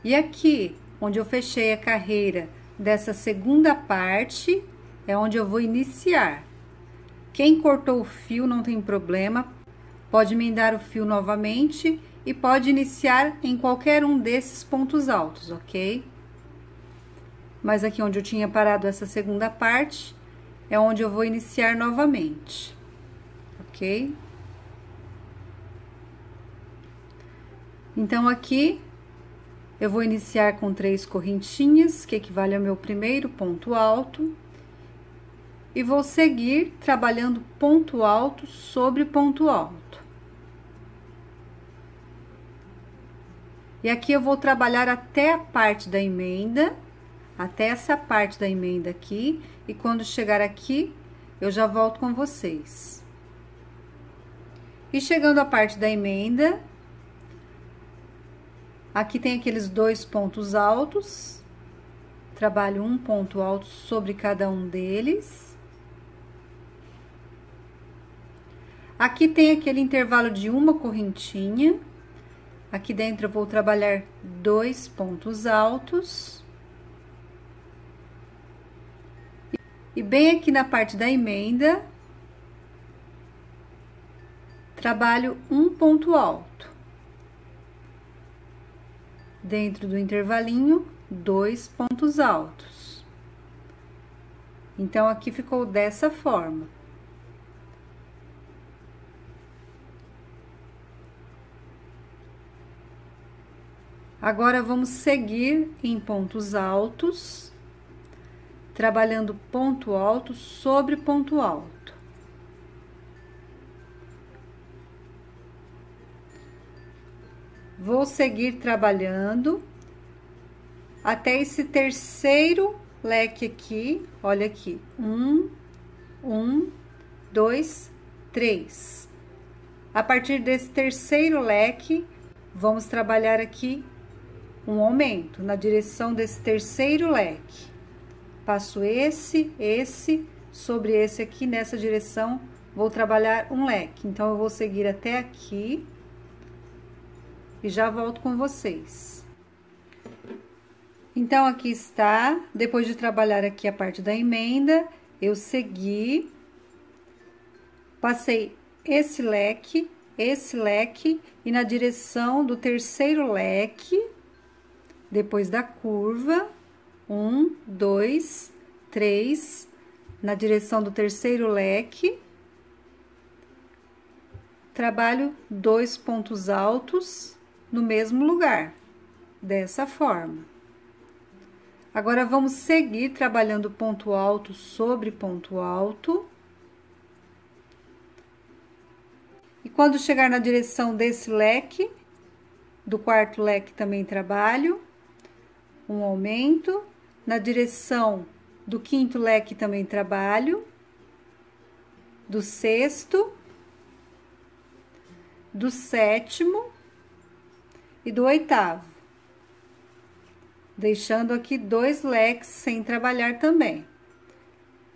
E aqui, onde eu fechei a carreira dessa segunda parte, é onde eu vou iniciar. Quem cortou o fio não tem problema, pode emendar o fio novamente e pode iniciar em qualquer um desses pontos altos, ok? Mas aqui onde eu tinha parado essa segunda parte, é onde eu vou iniciar novamente, ok? Então, aqui, eu vou iniciar com 3 correntinhas, que equivale ao meu primeiro ponto alto. E vou seguir trabalhando ponto alto sobre ponto alto. E aqui eu vou trabalhar até a parte da emenda, até essa parte da emenda aqui. E quando chegar aqui, eu já volto com vocês. E chegando à parte da emenda, aqui tem aqueles 2 pontos altos. Trabalho um ponto alto sobre cada um deles. Aqui tem aquele intervalo de uma correntinha. Aqui dentro eu vou trabalhar 2 pontos altos. E bem aqui na parte da emenda, trabalho um ponto alto. Dentro do intervalinho, 2 pontos altos. Então, aqui ficou dessa forma. Agora, vamos seguir em pontos altos, trabalhando ponto alto sobre ponto alto. Vou seguir trabalhando até esse terceiro leque aqui, olha aqui, 1, 2, 3. A partir desse terceiro leque, vamos trabalhar aqui um aumento na direção desse terceiro leque. Passo esse sobre esse aqui nessa direção vou trabalhar um leque. Então, eu vou seguir até aqui e já volto com vocês. Então, aqui está, depois de trabalhar aqui a parte da emenda, eu segui, passei esse leque, e na direção do terceiro leque, depois da curva, 1, 2, 3, na direção do terceiro leque, trabalho 2 pontos altos no mesmo lugar, dessa forma. Agora, vamos seguir trabalhando ponto alto sobre ponto alto. E quando chegar na direção desse leque, do quarto leque também trabalho um aumento. Na direção do quinto leque também trabalho, do sexto, do sétimo e do oitavo. Deixando aqui 2 leques sem trabalhar também.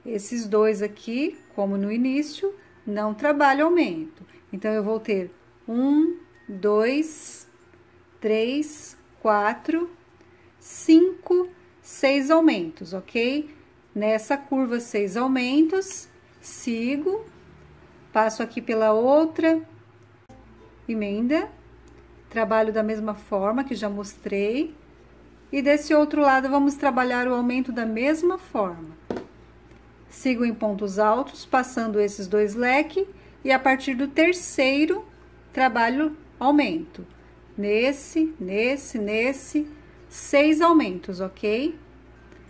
Esses 2 aqui, como no início, não trabalho aumento. Então, eu vou ter 1, 2, 3, 4, 5, 6 aumentos, ok? Nessa curva, 6 aumentos, sigo, passo aqui pela outra emenda, trabalho da mesma forma que já mostrei. E desse outro lado, vamos trabalhar o aumento da mesma forma. Sigo em pontos altos, passando esses 2 leques, e a partir do terceiro, trabalho aumento. Nesse, 6 aumentos, ok?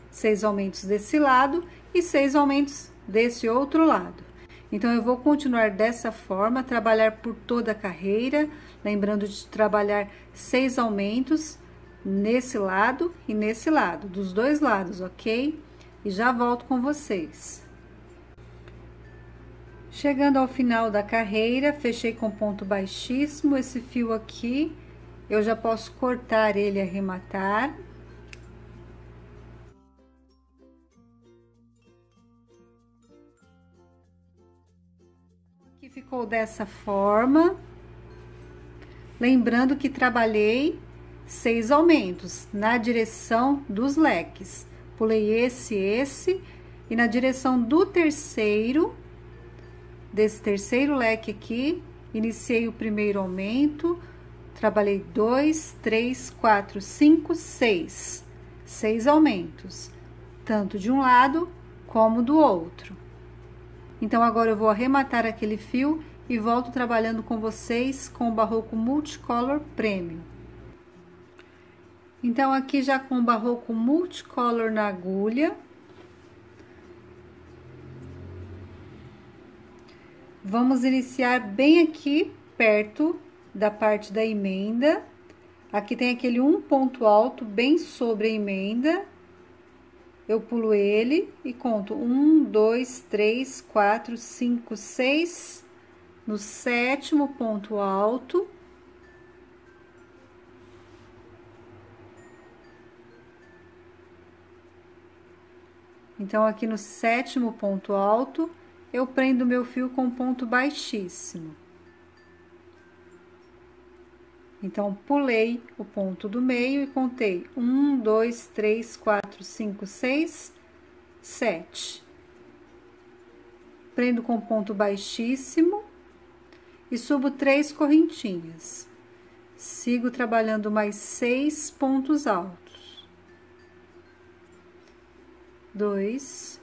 6 aumentos desse lado e 6 aumentos desse outro lado. Então, eu vou continuar dessa forma, trabalhar por toda a carreira, lembrando de trabalhar 6 aumentos nesse lado e nesse lado, dos 2 lados, ok? E já volto com vocês. Chegando ao final da carreira, fechei com ponto baixíssimo. Esse fio aqui, eu já posso cortar ele e arrematar. Aqui ficou dessa forma. Lembrando que trabalhei 6 aumentos na direção dos leques. Pulei esse, e na direção do terceiro, desse terceiro leque aqui, iniciei o primeiro aumento, trabalhei 2, 3, 4, 5, 6. 6 aumentos, tanto de um lado como do outro. Então, agora eu vou arrematar aquele fio e volto trabalhando com vocês com o Barroco Multicolor Premium. Então, aqui já com o Barroco Multicolor na agulha. Vamos iniciar bem aqui, perto da parte da emenda. Aqui tem aquele um ponto alto bem sobre a emenda. Eu pulo ele e conto 1, 2, 3, 4, 5, 6. No 7º ponto alto. Então, aqui no 7º ponto alto, eu prendo meu fio com ponto baixíssimo. Então, pulei o ponto do meio e contei 1, 2, 3, 4, 5, 6, 7. Prendo com ponto baixíssimo e subo 3 correntinhas. Sigo trabalhando mais 6 pontos altos. 2,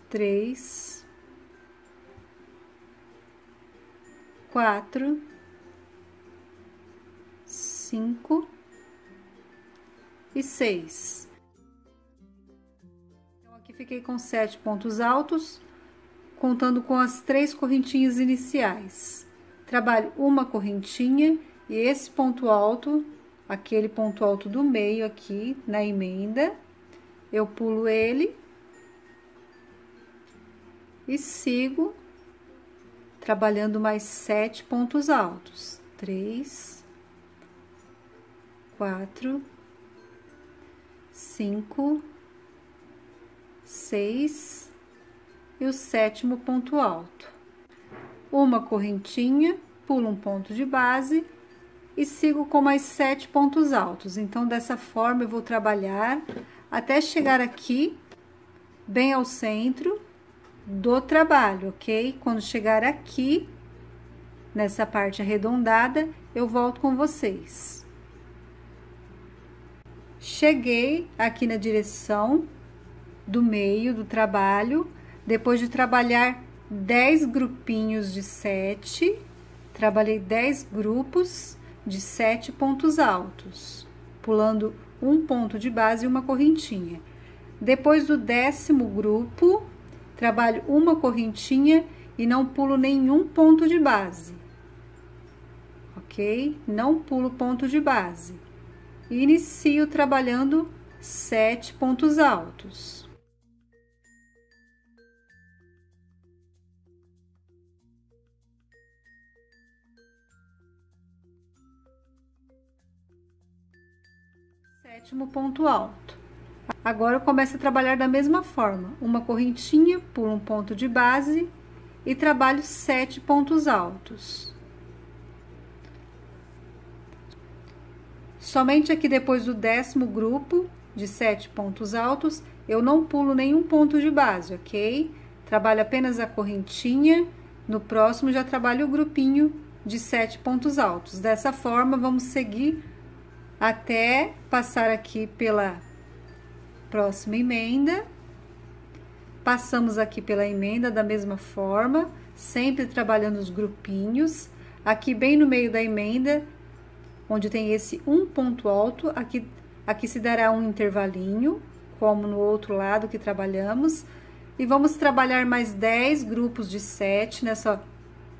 3, 4, 5 e 6. Então, aqui fiquei com 7 pontos altos, contando com as 3 correntinhas iniciais. Trabalho uma correntinha e esse ponto alto, aquele ponto alto do meio aqui na emenda, eu pulo ele e sigo trabalhando mais 7 pontos altos. 3, 4, 5, 6, e o 7º ponto alto. Uma correntinha, pulo um ponto de base e sigo com mais 7 pontos altos. Então, dessa forma, eu vou trabalhar até chegar aqui, bem ao centro do trabalho, ok? Quando chegar aqui, nessa parte arredondada, eu volto com vocês. Cheguei aqui na direção do meio do trabalho, depois de trabalhar 10 grupinhos de 7, trabalhei 10 grupos de 7 pontos altos, pulando um ponto de base e uma correntinha. Depois do 10º grupo, trabalho uma correntinha e não pulo nenhum ponto de base, ok? Não pulo ponto de base. E inicio trabalhando 7 pontos altos. Sétimo ponto alto. Agora eu começo a trabalhar da mesma forma, uma correntinha, pulo um ponto de base e trabalho 7 pontos altos. Somente aqui depois do 10º grupo de 7 pontos altos, eu não pulo nenhum ponto de base, ok? Trabalho apenas a correntinha, no próximo já trabalho o grupinho de 7 pontos altos. Dessa forma, vamos seguir até passar aqui pela próxima emenda. Passamos aqui pela emenda da mesma forma, sempre trabalhando os grupinhos. Aqui bem no meio da emenda, onde tem esse um ponto alto, aqui se dará um intervalinho, como no outro lado que trabalhamos. E vamos trabalhar mais 10 grupos de 7 nessa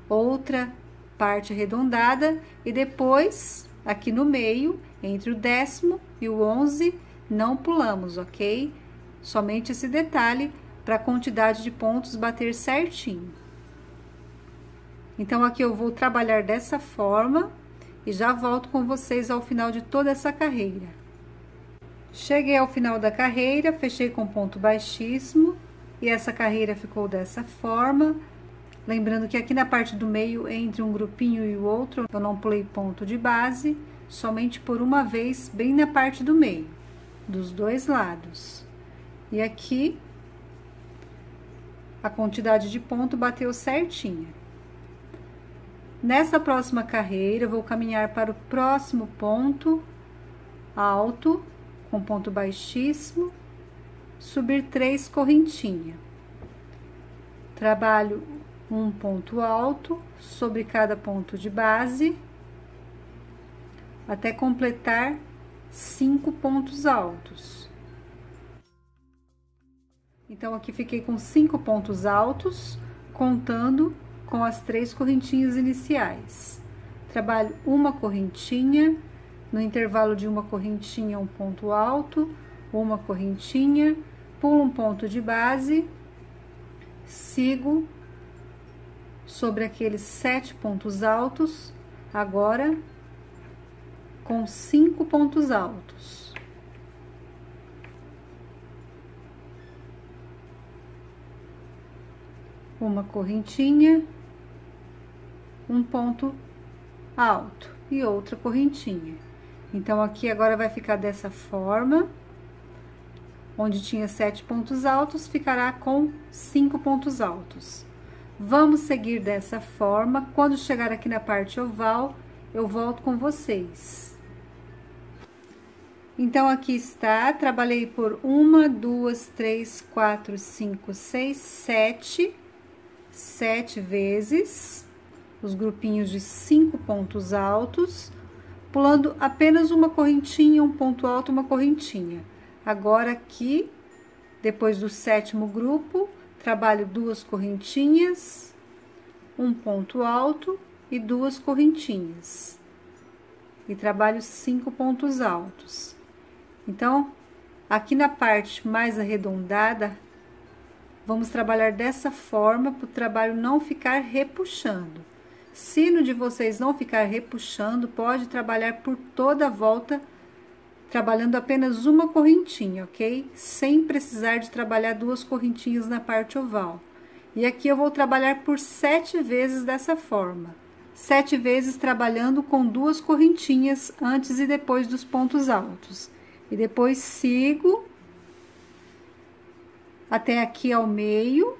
outra parte arredondada. E depois, aqui no meio, entre o 10º e o 11, não pulamos, ok? Somente esse detalhe para a quantidade de pontos bater certinho. Então, aqui eu vou trabalhar dessa forma e já volto com vocês ao final de toda essa carreira. Cheguei ao final da carreira, fechei com ponto baixíssimo e essa carreira ficou dessa forma. Lembrando que aqui na parte do meio, entre um grupinho e o outro, eu não pulei ponto de base, somente por uma vez, bem na parte do meio, dos dois lados. E aqui, a quantidade de ponto bateu certinha. Nessa próxima carreira, eu vou caminhar para o próximo ponto alto, com ponto baixíssimo, subir 3 correntinhas. Trabalho um ponto alto sobre cada ponto de base, até completar 5 pontos altos. Então, aqui fiquei com 5 pontos altos, contando com as 3 correntinhas iniciais. Trabalho uma correntinha, no intervalo de uma correntinha, um ponto alto, uma correntinha, pulo um ponto de base, sigo sobre aqueles 7 pontos altos, agora com 5 pontos altos. Uma correntinha, um ponto alto e outra correntinha. Então, aqui agora vai ficar dessa forma, onde tinha 7 pontos altos, ficará com 5 pontos altos. Vamos seguir dessa forma. Quando chegar aqui na parte oval, eu volto com vocês. Então, aqui está, trabalhei por 1, 2, 3, 4, 5, 6, 7 vezes os grupinhos de 5 pontos altos, pulando apenas uma correntinha, um ponto alto, uma correntinha. Agora, aqui, depois do 7º grupo, trabalho 2 correntinhas, um ponto alto e 2 correntinhas. E trabalho 5 pontos altos. Então, aqui na parte mais arredondada, vamos trabalhar dessa forma para o trabalho não ficar repuxando. Se no de vocês não ficar repuxando, pode trabalhar por toda a volta, trabalhando apenas uma correntinha, ok? Sem precisar de trabalhar 2 correntinhas na parte oval. E aqui eu vou trabalhar por 7 vezes dessa forma. 7 vezes trabalhando com 2 correntinhas antes e depois dos pontos altos. E depois sigo até aqui ao meio.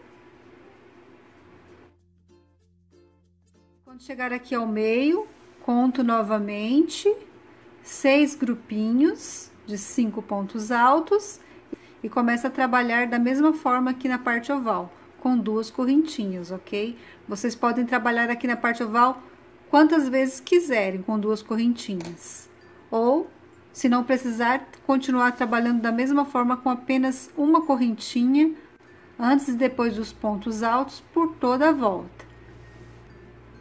Quando chegar aqui ao meio, conto novamente 6 grupinhos de 5 pontos altos e começo a trabalhar da mesma forma aqui na parte oval, com 2 correntinhas, ok? Vocês podem trabalhar aqui na parte oval quantas vezes quiserem com 2 correntinhas. Ou, se não precisar, continuar trabalhando da mesma forma com apenas uma correntinha antes e depois dos pontos altos por toda a volta.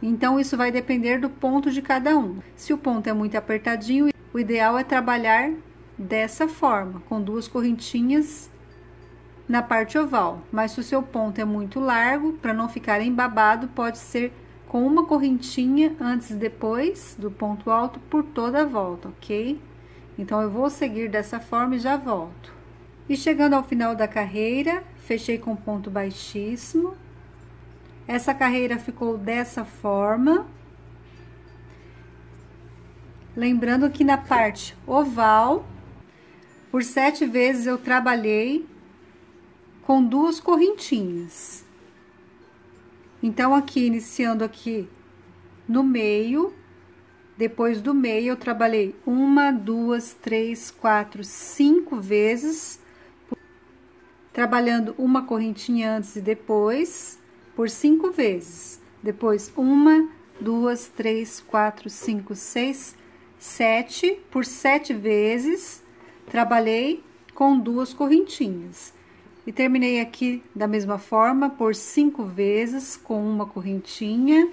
Então, isso vai depender do ponto de cada um. Se o ponto é muito apertadinho, o ideal é trabalhar dessa forma, com 2 correntinhas na parte oval. Mas se o seu ponto é muito largo, para não ficar embabado, pode ser com uma correntinha antes e depois do ponto alto por toda a volta, ok? Então, eu vou seguir dessa forma e já volto. E chegando ao final da carreira, fechei com ponto baixíssimo. Essa carreira ficou dessa forma. Lembrando que na parte oval, por 7 vezes eu trabalhei com 2 correntinhas. Então, aqui, iniciando aqui no meio, depois do meio, eu trabalhei 1, 2, 3, 4, 5 vezes, trabalhando uma correntinha antes e depois, por 5 vezes. Depois, 1, 2, 3, 4, 5, 6, 7, por 7 vezes, trabalhei com 2 correntinhas. E terminei aqui da mesma forma, por 5 vezes, com uma correntinha.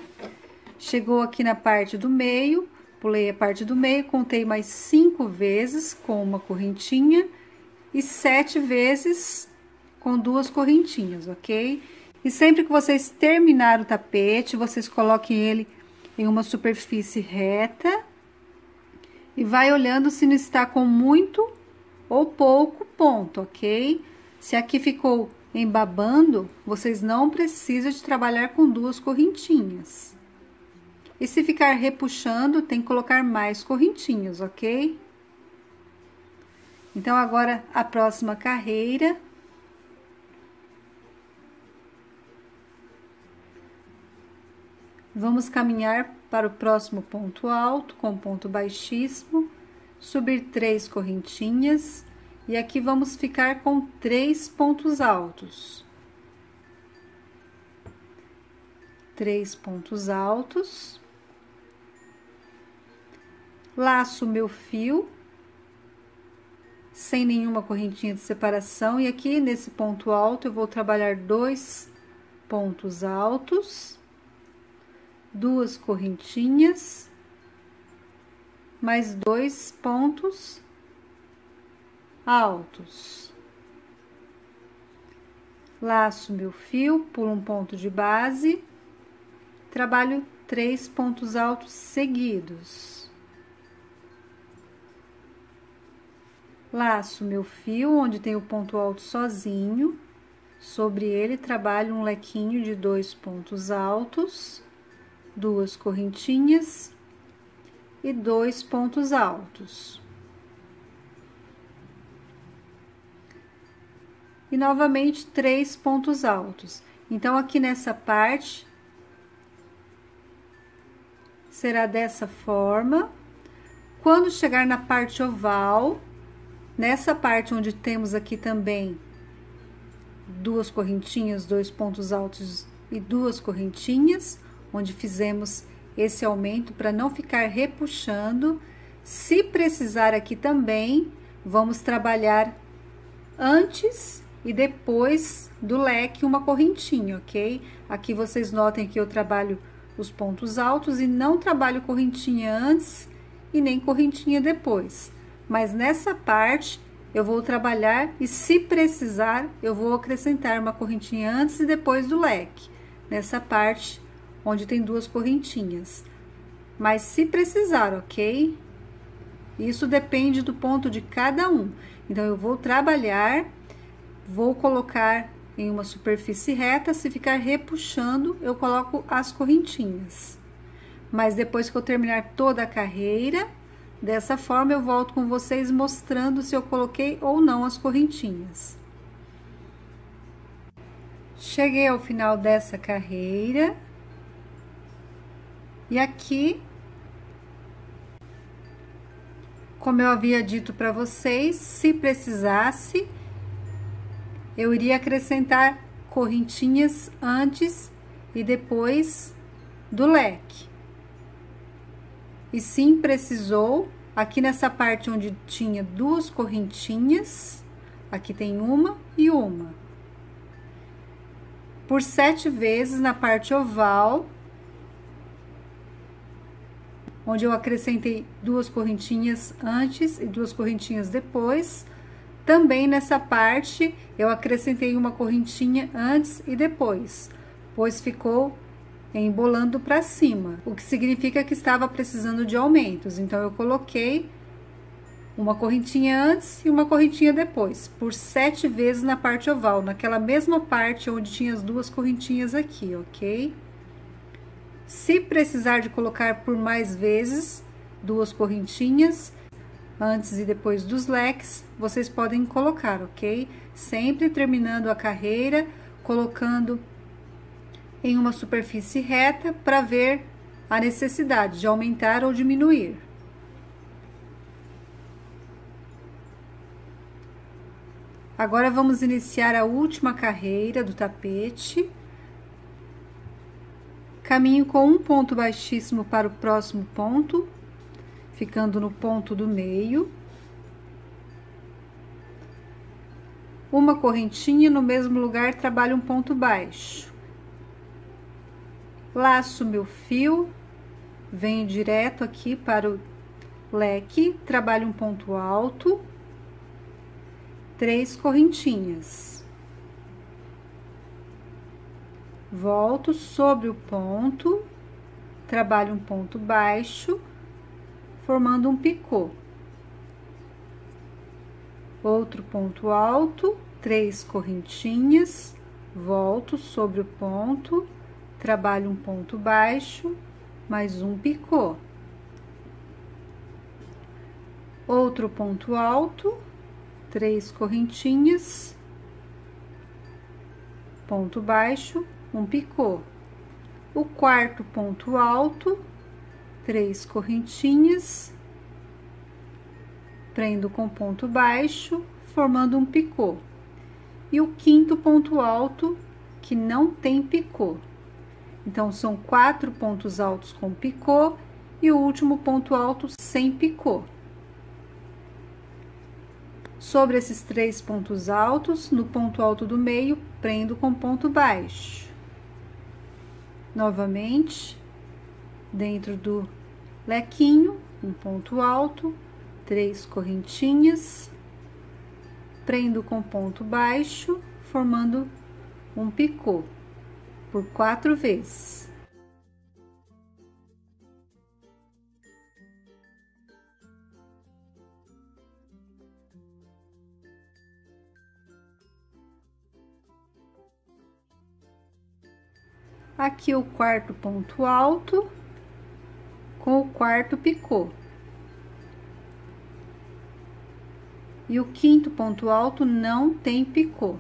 Chegou aqui na parte do meio, pulei a parte do meio, contei mais 5 vezes com uma correntinha e 7 vezes com 2 correntinhas, ok? E sempre que vocês terminarem o tapete, vocês coloquem ele em uma superfície reta e vai olhando se não está com muito ou pouco ponto, ok? Se aqui ficou embabando, vocês não precisam de trabalhar com 2 correntinhas. E se ficar repuxando, tem que colocar mais correntinhas, ok? Então, agora, a próxima carreira. Vamos caminhar para o próximo ponto alto, com ponto baixíssimo, subir 3 correntinhas, e aqui vamos ficar com 3 pontos altos. 3 pontos altos. Laço o meu fio, sem nenhuma correntinha de separação, e aqui nesse ponto alto eu vou trabalhar 2 pontos altos. 2 correntinhas, mais 2 pontos altos. Laço meu fio por um ponto de base, trabalho 3 pontos altos seguidos. Laço meu fio onde tem o ponto alto sozinho, sobre ele trabalho um lequinho de 2 pontos altos. 2 correntinhas e 2 pontos altos. E novamente 3 pontos altos. Então, aqui nessa parte, será dessa forma. Quando chegar na parte oval, nessa parte onde temos aqui também 2 correntinhas, 2 pontos altos e 2 correntinhas, onde fizemos esse aumento para não ficar repuxando. Se precisar aqui também, vamos trabalhar antes e depois do leque uma correntinha, ok? Aqui vocês notem que eu trabalho os pontos altos e não trabalho correntinha antes e nem correntinha depois. Mas nessa parte eu vou trabalhar e, se precisar, eu vou acrescentar uma correntinha antes e depois do leque, nessa parte onde tem 2 correntinhas. Mas se precisar, ok? Isso depende do ponto de cada um. Então, eu vou trabalhar, vou colocar em uma superfície reta. Se ficar repuxando, eu coloco as correntinhas. Mas depois que eu terminar toda a carreira, dessa forma eu volto com vocês mostrando se eu coloquei ou não as correntinhas. Cheguei ao final dessa carreira. E aqui, como eu havia dito para vocês, se precisasse, eu iria acrescentar correntinhas antes e depois do leque. E sim, precisou, aqui nessa parte onde tinha duas correntinhas, aqui tem uma e uma. Por 7 vezes na parte oval, onde eu acrescentei duas correntinhas antes e duas correntinhas depois. Também nessa parte, eu acrescentei uma correntinha antes e depois, pois ficou embolando para cima, o que significa que estava precisando de aumentos. Então, eu coloquei uma correntinha antes e uma correntinha depois, por 7 vezes na parte oval, naquela mesma parte onde tinha as duas correntinhas aqui, ok? Se precisar de colocar por mais vezes duas correntinhas, antes e depois dos leques, vocês podem colocar, ok? Sempre terminando a carreira, colocando em uma superfície reta para ver a necessidade de aumentar ou diminuir. Agora, vamos iniciar a última carreira do tapete. Caminho com um ponto baixíssimo para o próximo ponto, ficando no ponto do meio. Uma correntinha, no mesmo lugar, trabalho um ponto baixo. Laço meu fio, venho direto aqui para o leque, trabalho um ponto alto, 3 correntinhas. Volto sobre o ponto, trabalho um ponto baixo, formando um picô. Outro ponto alto, 3 correntinhas, volto sobre o ponto, trabalho um ponto baixo, mais um picô. Outro ponto alto, 3 correntinhas, ponto baixo, um picô. O quarto ponto alto, 3 correntinhas, prendo com ponto baixo, formando um picô. E o quinto ponto alto, que não tem picô. Então, são 4 pontos altos com picô e o último ponto alto sem picô. Sobre esses 3 pontos altos, no ponto alto do meio, prendo com ponto baixo. Novamente, dentro do lequinho, um ponto alto, 3 correntinhas, prendo com ponto baixo, formando um picô, por 4 vezes. Aqui o quarto ponto alto com o quarto picô. E o quinto ponto alto não tem picô.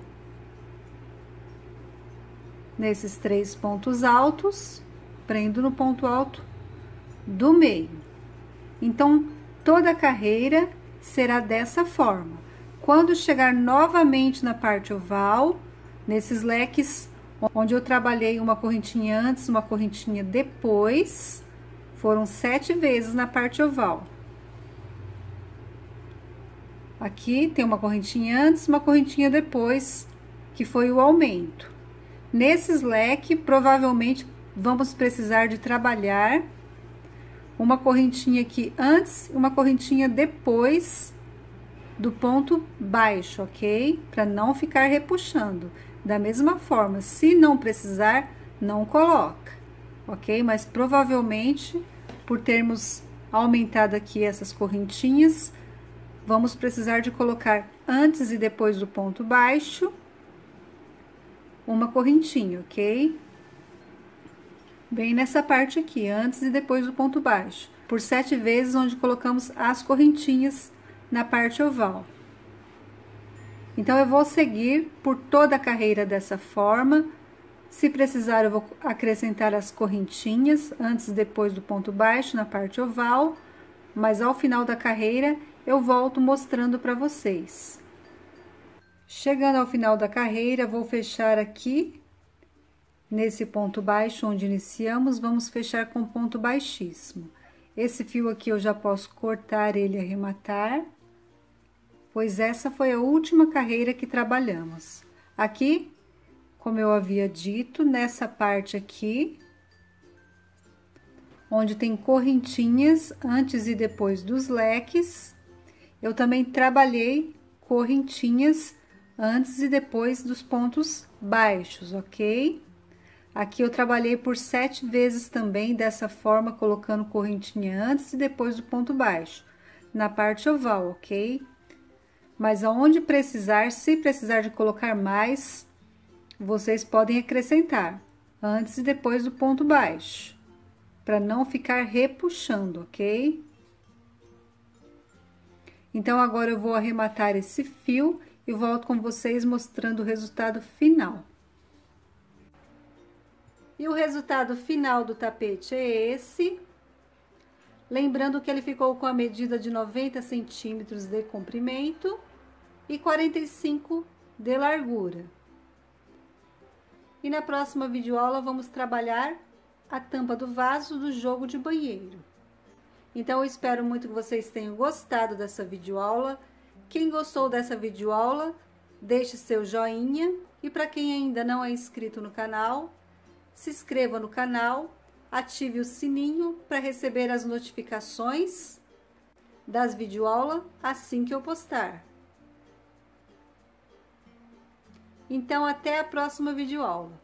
Nesses 3 pontos altos, prendo no ponto alto do meio. Então, toda a carreira será dessa forma. Quando chegar novamente na parte oval, nesses leques onde eu trabalhei uma correntinha antes, uma correntinha depois, foram 7 vezes na parte oval. Aqui tem uma correntinha antes, uma correntinha depois, que foi o aumento. Nesses leques, provavelmente, vamos precisar de trabalhar uma correntinha aqui antes, uma correntinha depois do ponto baixo, ok? Para não ficar repuxando. Da mesma forma, se não precisar, não coloca, ok? Mas provavelmente, por termos aumentado aqui essas correntinhas, vamos precisar de colocar antes e depois do ponto baixo uma correntinha, ok? Bem nessa parte aqui, antes e depois do ponto baixo, por 7 vezes, onde colocamos as correntinhas na parte oval. Então, eu vou seguir por toda a carreira dessa forma. Se precisar, eu vou acrescentar as correntinhas antes e depois do ponto baixo na parte oval, mas ao final da carreira eu volto mostrando para vocês. Chegando ao final da carreira, vou fechar aqui nesse ponto baixo onde iniciamos, vamos fechar com ponto baixíssimo. Esse fio aqui eu já posso cortar ele e arrematar, pois essa foi a última carreira que trabalhamos. Aqui, como eu havia dito, nessa parte aqui, onde tem correntinhas antes e depois dos leques, eu também trabalhei correntinhas antes e depois dos pontos baixos, ok? Aqui eu trabalhei por 7 vezes também, dessa forma, colocando correntinha antes e depois do ponto baixo, na parte oval, ok? Mas aonde precisar, se precisar de colocar mais, vocês podem acrescentar antes e depois do ponto baixo, para não ficar repuxando, ok? Então, agora eu vou arrematar esse fio e volto com vocês mostrando o resultado final. E o resultado final do tapete é esse. Lembrando que ele ficou com a medida de 90 centímetros de comprimento e 45 de largura. E na próxima videoaula vamos trabalhar a tampa do vaso do jogo de banheiro. Então, eu espero muito que vocês tenham gostado dessa videoaula. Quem gostou dessa videoaula, deixe seu joinha. E para quem ainda não é inscrito no canal, se inscreva no canal, ative o sininho para receber as notificações das videoaulas assim que eu postar. Então, até a próxima videoaula.